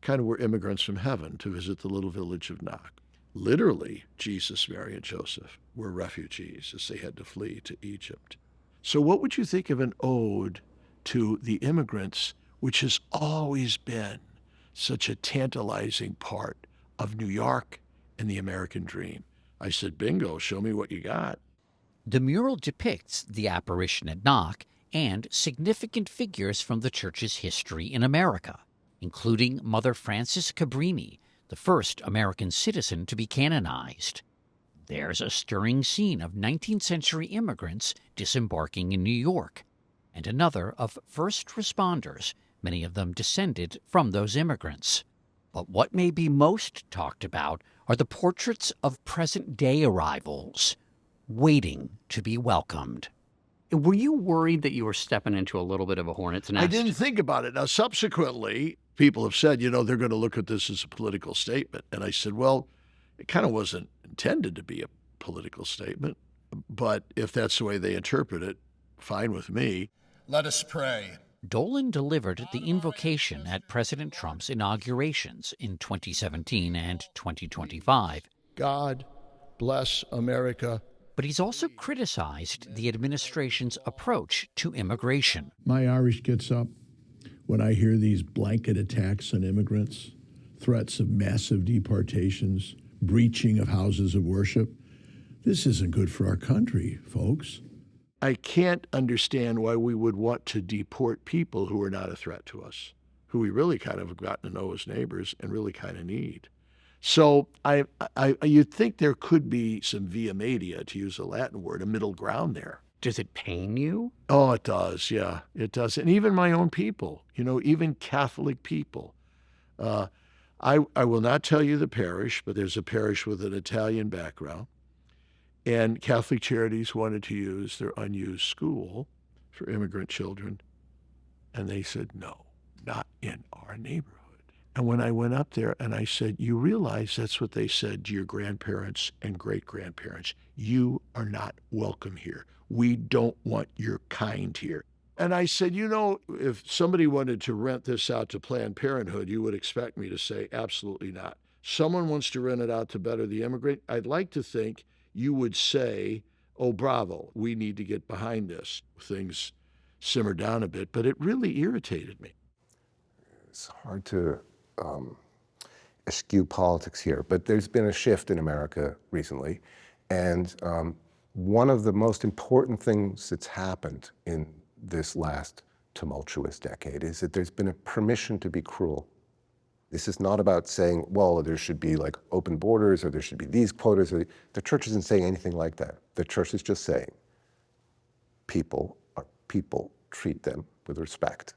kind of were immigrants from heaven to visit the little village of Knock. Literally, Jesus, Mary, and Joseph were refugees as they had to flee to Egypt. So what would you think of an ode to the immigrants, which has always been such a tantalizing part of New York and the American dream? I said, bingo, show me what you got. The mural depicts the apparition at Knock and significant figures from the church's history in America, including Mother Frances Cabrini, the first American citizen to be canonized. There's a stirring scene of 19th century immigrants disembarking in New York, and another of first responders, many of them descended from those immigrants. But what may be most talked about are the portraits of present-day arrivals, waiting to be welcomed. Were you worried that you were stepping into a little bit of a hornet's nest? I didn't think about it. Now, subsequently, people have said, they're going to look at this as a political statement. And I said, well, it kind of wasn't intended to be a political statement. But if that's the way they interpret it, fine with me. Let us pray. Dolan delivered the invocation at President Trump's inaugurations in 2017 and 2025. God bless America. But he's also criticized the administration's approach to immigration. My Irish gets up when I hear these blanket attacks on immigrants, threats of massive deportations, breaching of houses of worship. This isn't good for our country, folks. I can't understand why we would want to deport people who are not a threat to us, who we really kind of have gotten to know as neighbors and really kind of need. So you'd think there could be some via media, to use a Latin word, a middle ground there. Does it pain you? Oh, it does, yeah, it does. And even my own people, even Catholic people. I will not tell you the parish, but there's a parish with an Italian background. And Catholic Charities wanted to use their unused school for immigrant children. And they said, no, not in our neighborhood. And when I went up there and I said, you realize that's what they said to your grandparents and great-grandparents. You are not welcome here. We don't want your kind here. And I said, if somebody wanted to rent this out to Planned Parenthood, you would expect me to say, absolutely not. someone wants to rent it out to better the immigrant, I'd like to think you would say, oh, bravo, we need to get behind this. Things simmered down a bit, but it really irritated me. It's hard to eschew politics here, but there's been a shift in America recently, and one of the most important things that's happened in this last tumultuous decade is that there's been a permission to be cruel. This is not about saying, well, there should be like open borders or there should be these quotas. The church isn't saying anything like that. The church is just saying people are people, treat them with respect.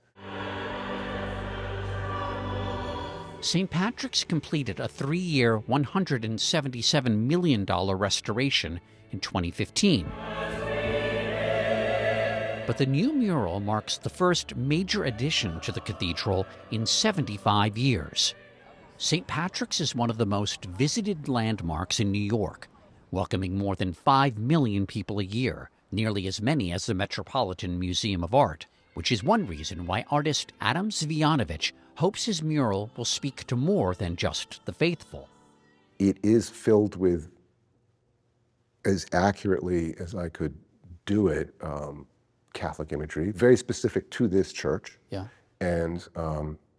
St. Patrick's completed a 3-year, $177 million restoration in 2015. But the new mural marks the first major addition to the cathedral in 75 years. St. Patrick's is one of the most visited landmarks in New York, welcoming more than 5 million people a year, nearly as many as the Metropolitan Museum of Art, which is one reason why artist Adam Zvyanovich hopes his mural will speak to more than just the faithful. It is filled with, as accurately as I could do it, Catholic imagery, very specific to this church. Yeah. And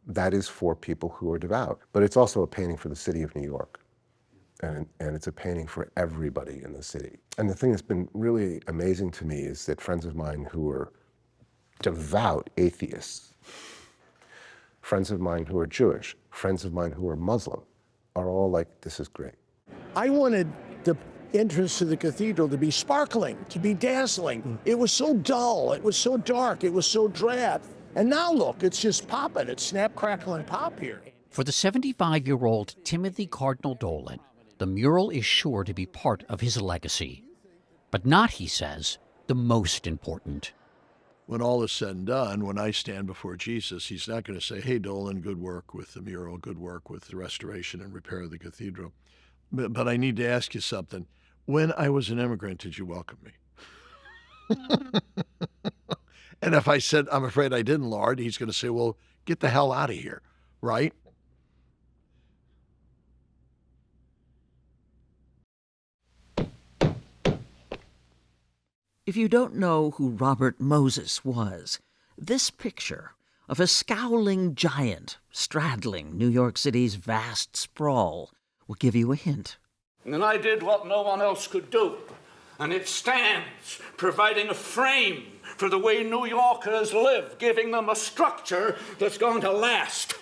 that is for people who are devout. But it's also a painting for the city of New York. And it's a painting for everybody in the city. And the thing that's been really amazing to me is that friends of mine who are devout atheists, friends of mine who are Jewish, friends of mine who are Muslim, are all like, this is great. I wanted the entrance to the cathedral to be sparkling, to be dazzling. It was so dull, it was so dark, it was so drab. And now look, it's just popping. It's snap, crackle, and pop here. For the 75-year-old Timothy Cardinal Dolan, the mural is sure to be part of his legacy. But not, he says, the most important. When all is said and done, when I stand before Jesus, he's not going to say, hey, Dolan, good work with the mural, good work with the restoration and repair of the cathedral. But I need to ask you something. When I was an immigrant, did you welcome me? And if I said, I'm afraid I didn't, Lord, he's going to say, well, get the hell out of here, right? If you don't know who Robert Moses was, this picture of a scowling giant straddling New York City's vast sprawl will give you a hint. And I did what no one else could do. And it stands, providing a frame for the way New Yorkers live, giving them a structure that's going to last.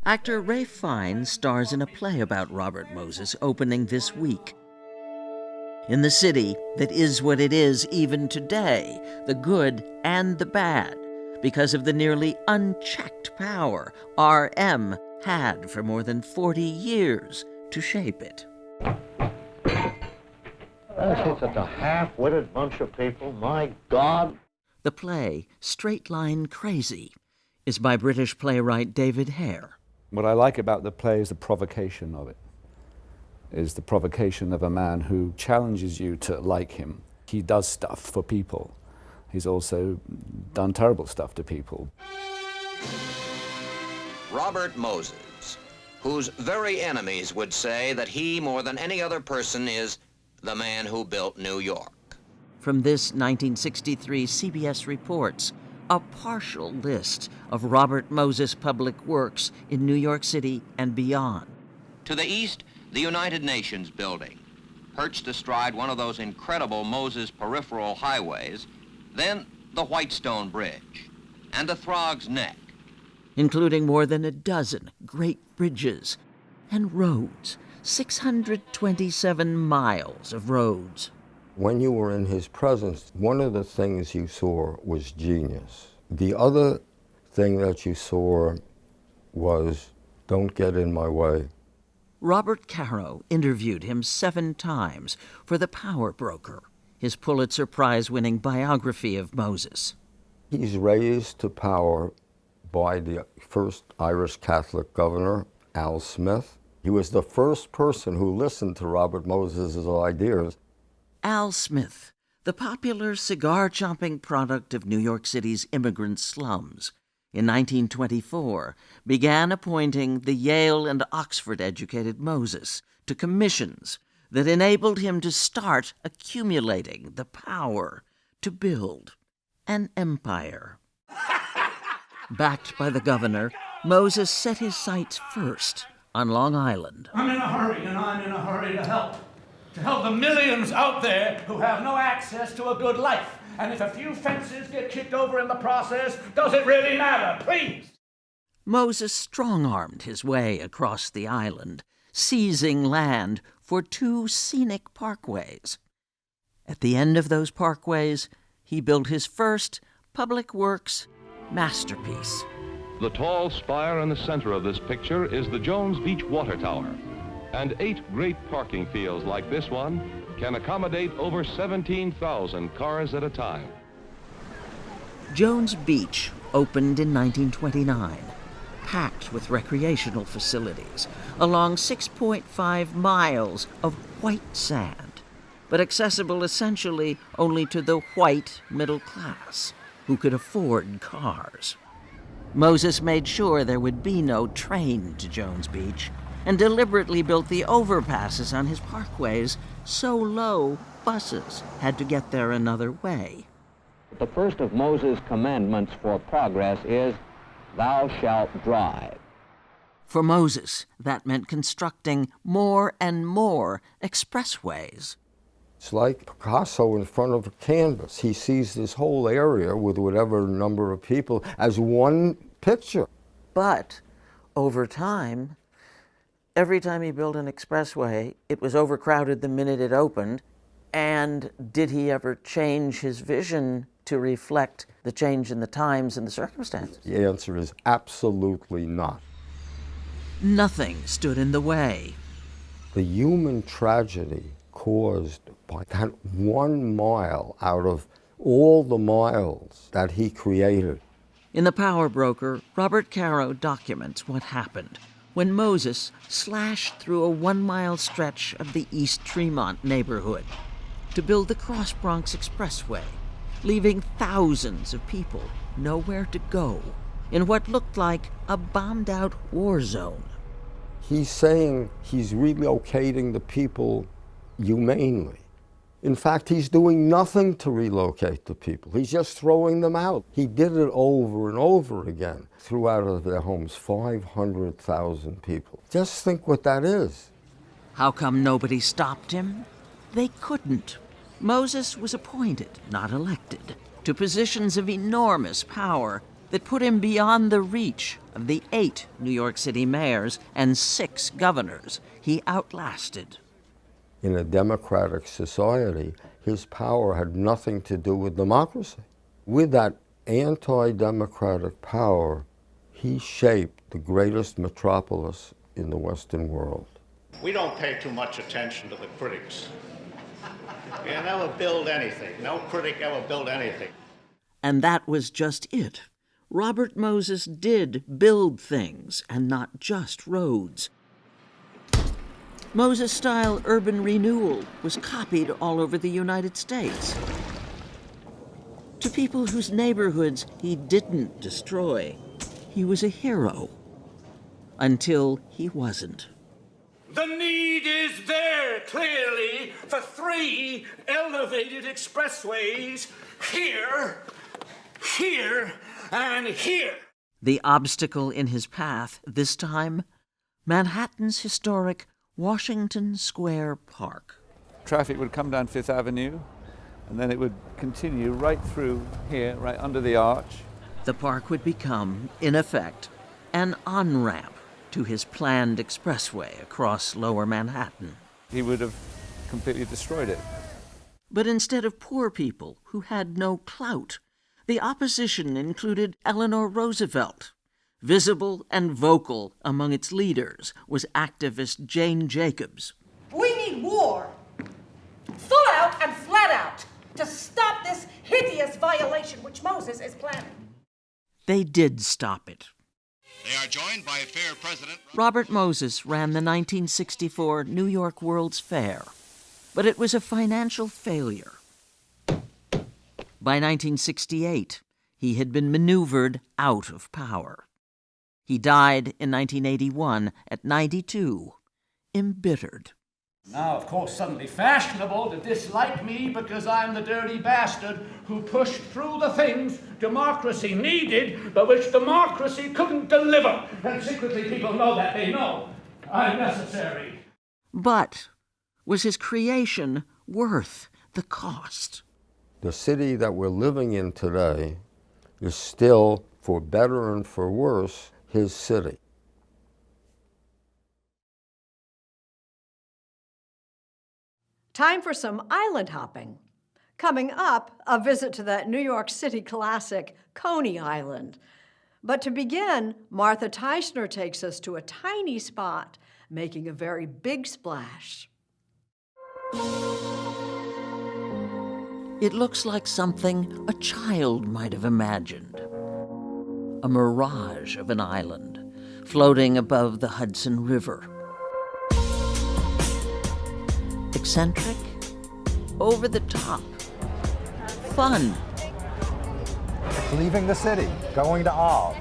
Actor Ralph Fiennes stars in a play about Robert Moses opening this week. In the city that is what it is even today, the good and the bad, because of the nearly unchecked power RM had for more than 40 years to shape it. It's such a half-witted bunch of people, my God. The play, Straight Line Crazy, is by British playwright David Hare. What I like about the play is the provocation of it, is the provocation of a man who challenges you to like him. He does stuff for people. He's also done terrible stuff to people. Robert Moses, whose very enemies would say that he, more than any other person, is the man who built New York. From this 1963 CBS Reports, a partial list of Robert Moses public works in New York City and beyond. To the east, the United Nations building, perched astride one of those incredible Moses peripheral highways, then the Whitestone Bridge and the Throg's Neck. Including more than a dozen great bridges and roads, 627 miles of roads. When you were in his presence, one of the things you saw was genius. The other thing that you saw was, don't get in my way. Robert Caro interviewed him 7 times for The Power Broker, his Pulitzer Prize-winning biography of Moses. He's raised to power by the first Irish Catholic governor, Al Smith. He was the first person who listened to Robert Moses' ideas. Al Smith, the popular cigar-chomping product of New York City's immigrant slums, in 1924, began appointing the Yale and Oxford-educated Moses to commissions that enabled him to start accumulating the power to build an empire. Backed by the governor, Moses set his sights first on Long Island. I'm in a hurry, and I'm in a hurry to help the millions out there who have no access to a good life. And if a few fences get kicked over in the process, does it really matter? Please! Moses strong-armed his way across the island, seizing land for 2 scenic parkways. At the end of those parkways, he built his first public works masterpiece. The tall spire in the center of this picture is the Jones Beach Water Tower. And 8 great parking fields like this one can accommodate over 17,000 cars at a time. Jones Beach opened in 1929, packed with recreational facilities along 6.5 miles of white sand, but accessible essentially only to the white middle class who could afford cars. Moses made sure there would be no train to Jones Beach and deliberately built the overpasses on his parkways so low buses had to get there another way. The first of Moses' commandments for progress is, "Thou shalt drive." For Moses, that meant constructing more and more expressways. It's like Picasso in front of a canvas. He sees this whole area with whatever number of people as one picture. But over time, every time he built an expressway, it was overcrowded the minute it opened. And did he ever change his vision to reflect the change in the times and the circumstances? The answer is absolutely not. Nothing stood in the way. The human tragedy caused by that 1 mile out of all the miles that he created. In The Power Broker, Robert Caro documents what happened when Moses slashed through a 1-mile stretch of the East Tremont neighborhood to build the Cross Bronx Expressway, leaving thousands of people nowhere to go in what looked like a bombed-out war zone. He's saying he's relocating the people humanely. In fact, he's doing nothing to relocate the people. He's just throwing them out. He did it over and over again. Threw out of their homes 500,000 people. Just think what that is. How come nobody stopped him? They couldn't. Moses was appointed, not elected, to positions of enormous power that put him beyond the reach of the 8 New York City mayors and 6 governors he outlasted. In a democratic society, his power had nothing to do with democracy. With that anti-democratic power, he shaped the greatest metropolis in the Western world. We don't pay too much attention to the critics. You never build anything. No critic ever built anything. And that was just it. Robert Moses did build things, and not just roads. Moses-style urban renewal was copied all over the United States. To people whose neighborhoods he didn't destroy, he was a hero. Until he wasn't. The need is there, clearly, for 3 elevated expressways here, here, and here. The obstacle in his path, this time, Manhattan's historic Washington Square Park. Traffic would come down Fifth Avenue, and then it would continue right through here, right under the arch. The park would become, in effect, an on-ramp to his planned expressway across Lower Manhattan. He would have completely destroyed it. But instead of poor people who had no clout, the opposition included Eleanor Roosevelt. Visible and vocal among its leaders was activist Jane Jacobs. We need war, full out and flat out, to stop this hideous violation which Moses is planning. They did stop it. They are joined by Fair President Robert Moses ran the 1964 New York World's Fair, but it was a financial failure. By 1968, he had been maneuvered out of power. He died in 1981 at 92, embittered. Now, of course, suddenly fashionable to dislike me because I'm the dirty bastard who pushed through the things democracy needed, but which democracy couldn't deliver. And secretly people know that. They know I'm necessary. But was his creation worth the cost? The city that we're living in today is still, for better and for worse, his city. Time for some island hopping. Coming up, a visit to that New York City classic, Coney Island. But to begin, Martha Teichner takes us to a tiny spot, making a very big splash. It looks like something a child might have imagined. A mirage of an island floating above the Hudson River. Eccentric, over the top, fun. Leaving the city, going to Oz.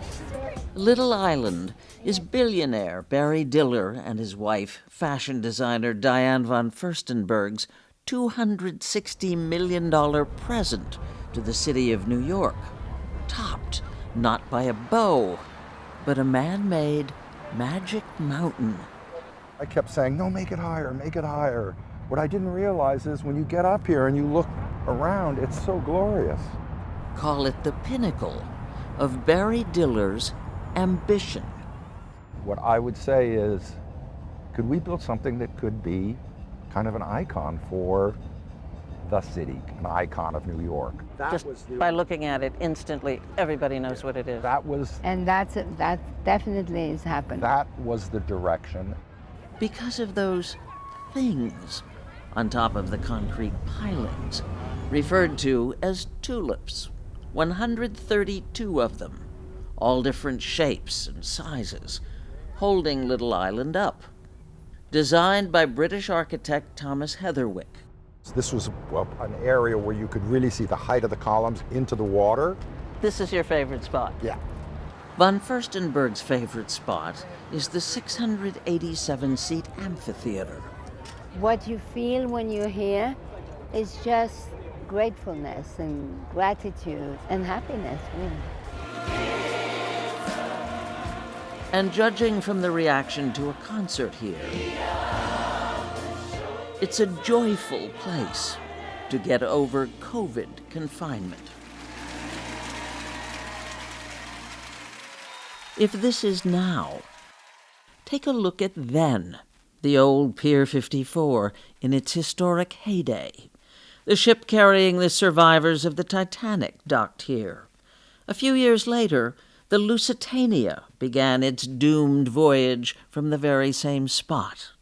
Little Island is billionaire Barry Diller and his wife, fashion designer Diane von Furstenberg's $260 million present to the city of New York, topped not by a bow, but a man-made magic mountain. I kept saying, no, make it higher, make it higher. What I didn't realize is when you get up here and you look around, it's so glorious. Call it the pinnacle of Barry Diller's ambition. What I would say is, could we build something that could be kind of an icon for the city, an icon of New York? Just by looking at it, instantly, everybody knows what it is. And that definitely is happening. That was the direction. Because of those things on top of the concrete pilings, referred to as tulips, 132 of them, all different shapes and sizes, holding Little Island up. Designed by British architect Thomas Heatherwick. This was an area where you could really see the height of the columns into the water. This is your favorite spot? Yeah. Von Furstenberg's favorite spot is the 687-seat amphitheater. What you feel when you're here is just gratefulness and gratitude and happiness, really. And judging from the reaction to a concert here, it's a joyful place to get over COVID confinement. If this is now, take a look at then, the old Pier 54 in its historic heyday. The ship carrying the survivors of the Titanic docked here. A few years later, the Lusitania began its doomed voyage from the very same spot.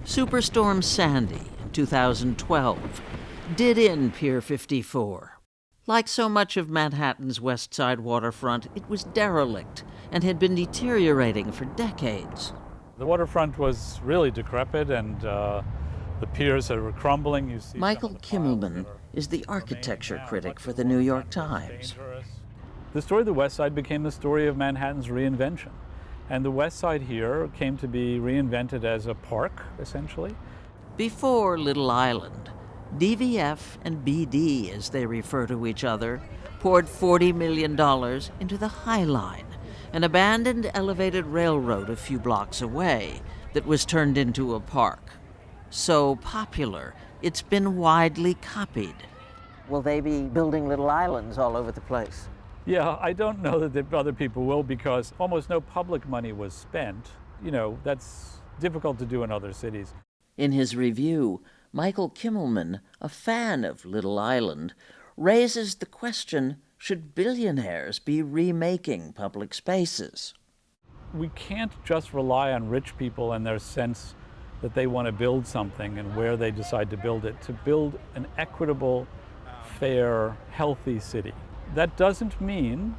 Superstorm Sandy in 2012 did in Pier 54. Like so much of Manhattan's West Side waterfront, it was derelict and had been deteriorating for decades. The waterfront was really decrepit and the piers were crumbling. You see Michael Kimmelman is the architecture critic for the New York Times. The story of the West Side became the story of Manhattan's reinvention. And the West Side here came to be reinvented as a park, essentially. Before Little Island, DVF and BD, as they refer to each other, poured $40 million into the High Line, an abandoned elevated railroad a few blocks away that was turned into a park. So popular, it's been widely copied. Will they be building little islands all over the place? Yeah, I don't know that other people will because almost no public money was spent. You know, that's difficult to do in other cities. In his review, Michael Kimmelman, a fan of Little Island, raises the question, should billionaires be remaking public spaces? We can't just rely on rich people and their sense that they want to build something and where they decide to build it, to build an equitable, fair, healthy city. That doesn't mean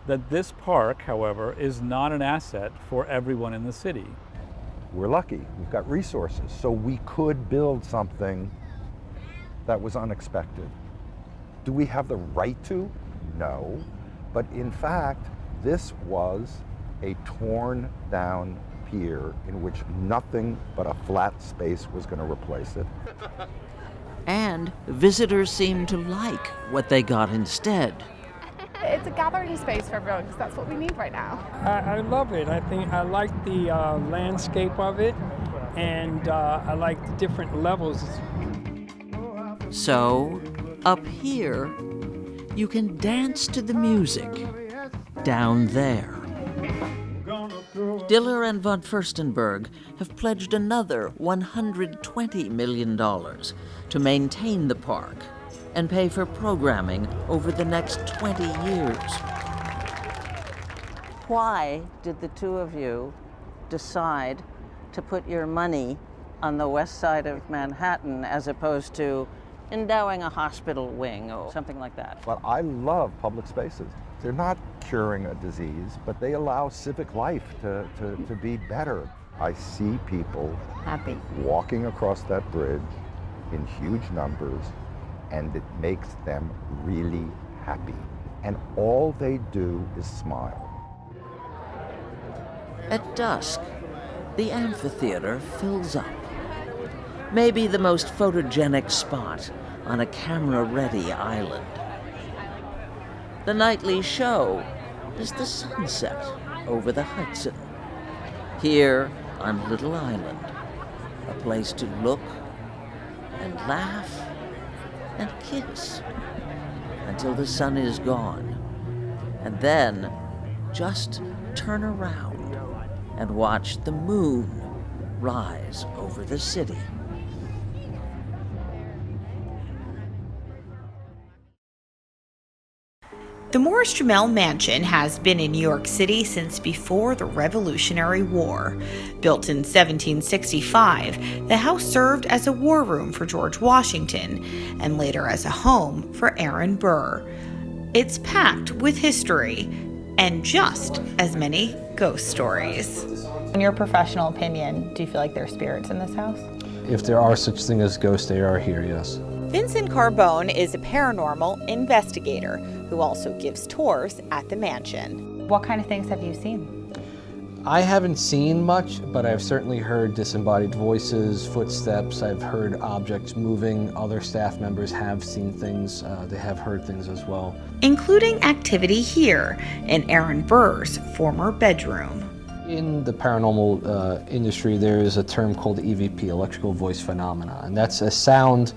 that this park, however, is not an asset for everyone in the city. We're lucky, we've got resources, so we could build something that was unexpected. Do we have the right to? No. But in fact, this was a torn down pier in which nothing but a flat space was going to replace it. And visitors seemed to like what they got instead. It's a gathering space for everyone because that's what we need right now. I love it. I like the landscape of it, and I like the different levels. So, up here, you can dance to the music. Down there, Diller and von Furstenberg have pledged another $120 million to maintain the park and pay for programming over the next 20 years. Why did the two of you decide to put your money on the west side of Manhattan as opposed to endowing a hospital wing or something like that? But I love public spaces. They're not curing a disease, but they allow civic life to be better. I see people happy walking across that bridge in huge numbers, and it makes them really happy. And all they do is smile. At dusk, The amphitheater fills up. Maybe the most photogenic spot on a camera-ready island. The nightly show is the sunset over the Hudson. Here on Little Island, a place to look and laugh and kiss until the sun is gone, and then just turn around and watch the moon rise over the city. The Morris-Jumel Mansion has been in New York City since before the Revolutionary War. Built in 1765, the house served as a war room for George Washington and later as a home for Aaron Burr. It's packed with history and just as many ghost stories. In your professional opinion, do you feel like there are spirits in this house? If there are such things as ghosts, they are here, yes. Vincent Carbone is a paranormal investigator who also gives tours at the mansion. What kind of things have you seen? I haven't seen much, but I've certainly heard disembodied voices, footsteps. I've heard objects moving. Other staff members have seen things. They have heard things as well. Including activity here in Aaron Burr's former bedroom. In the paranormal industry, there is a term called EVP, electrical voice phenomena, and that's a sound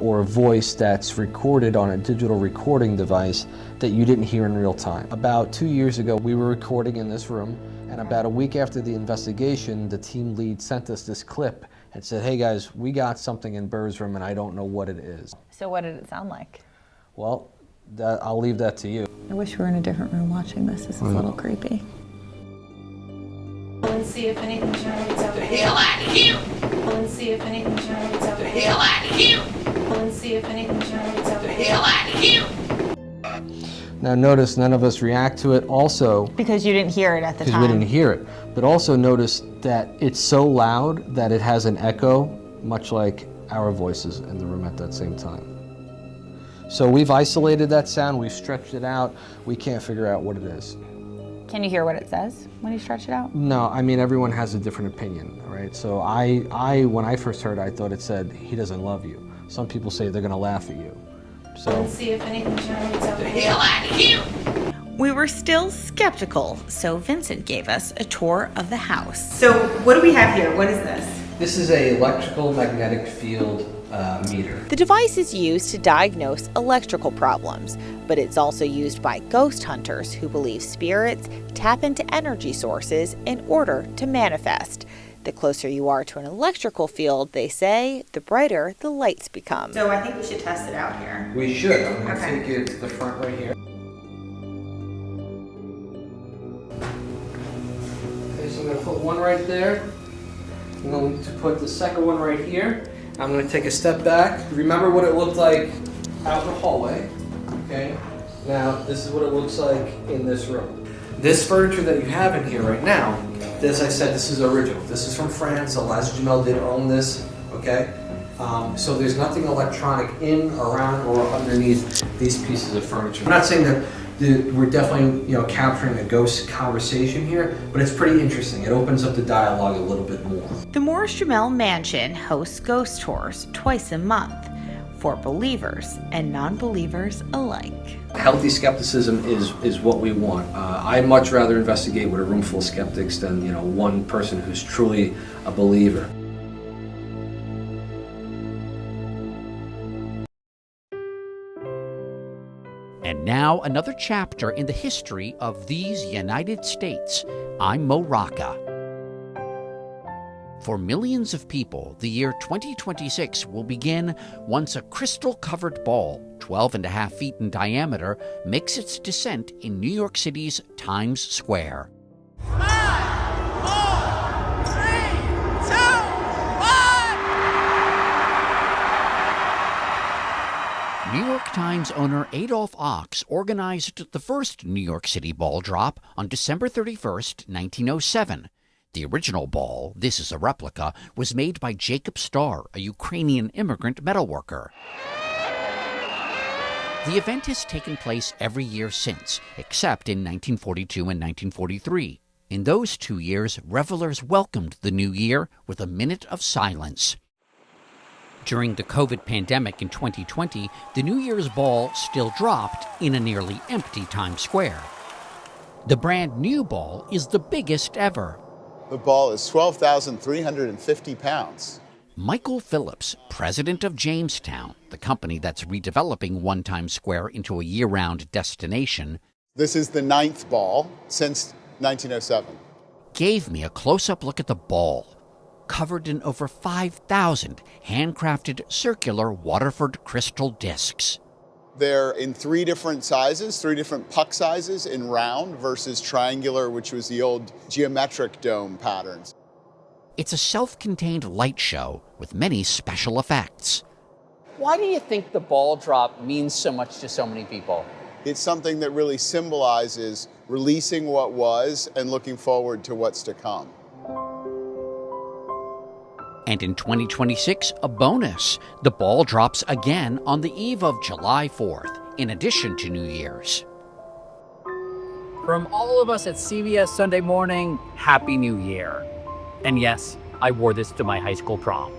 or a voice that's recorded on a digital recording device that you didn't hear in real time. About 2 years ago, we were recording in this room, and about a week after the investigation, the team lead sent us this clip and said, "Hey guys, we got something in Burr's room and I don't know what it is." So what did it sound like? Well, I'll leave that to you. I wish we were in a different room watching this. This is a little creepy. Let's see if anything generates out The hell out of here! Let's see if anything generates out The hell out of here! Let's see if anything generates out The hell out of here! Now notice none of us react to it. Also, Because you didn't hear it at the time. because we didn't hear it. But also notice that it's so loud that it has an echo, much like our voices in the room at that same time. So we've isolated that sound, we've stretched it out, we can't figure out what it is. Can you hear what it says when you stretch it out? No, I mean, everyone has a different opinion, right? So when I first heard it, I thought it said, "He doesn't love you." Some people say they're gonna laugh at you. So Let's see if anything generates out The hell out of here! We were still skeptical, so Vincent gave us a tour of the house. So what do we have here? What is this? this is a electrical magnetic field meter. The device is used to diagnose electrical problems, but it's also used by ghost hunters who believe spirits tap into energy sources in order to manifest. The closer you are to an electrical field, they say, the brighter the lights become. So I think we should test it out here. We should. I'm going to take it to the front right here. Okay, so I'm going to put one right there. I'm going to put the second one right here. I'm going to take a step back. Remember what it looked like out in the hallway. Okay. Now, this is what it looks like in this room. This furniture that you have in here right now, as I said, this is original. This is from France. Morris-Jumel did own this. Okay. So there's nothing electronic in, around, or underneath these pieces of furniture. I'm not saying that we're definitely, capturing a ghost conversation here, but it's pretty interesting. It opens up the dialogue a little bit more. The Morris-Jumel Mansion hosts ghost tours twice a month for believers and non-believers alike. Healthy skepticism is what we want. I'd much rather investigate with a room full of skeptics than one person who's truly a believer. And now another chapter in the history of these United States. I'm Mo Rocca. For millions of people, the year 2026 will begin once a crystal-covered ball, 12.5 feet in diameter, makes its descent in New York City's Times Square. 5, 4, 3, 2, 1! New York Times owner Adolph Ochs organized the first New York City ball drop on December 31st, 1907. The original ball, this is a replica, was made by Jacob Starr, a Ukrainian immigrant metalworker. The event has taken place every year since, except in 1942 and 1943. In those 2 years, revelers welcomed the new year with a minute of silence. During the COVID pandemic in 2020, the New Year's ball still dropped in a nearly empty Times Square. The brand new ball is the biggest ever. The ball is 12,350 pounds. Michael Phillips, president of Jamestown, the company that's redeveloping One Times Square into a year-round destination, This is the 9th ball since 1907. gave me a close-up look at the ball, covered in over 5,000 handcrafted circular Waterford crystal discs. They're in 3 different sizes, 3 different puck sizes in round versus triangular, which was the old geometric dome patterns. It's a self-contained light show with many special effects. Why do you think the ball drop means so much to so many people? It's something that really symbolizes releasing what was and looking forward to what's to come. And in 2026, a bonus. The ball drops again on the eve of July 4th, in addition to New Year's. From all of us at CBS Sunday Morning, Happy New Year. And yes, I wore this to my high school prom.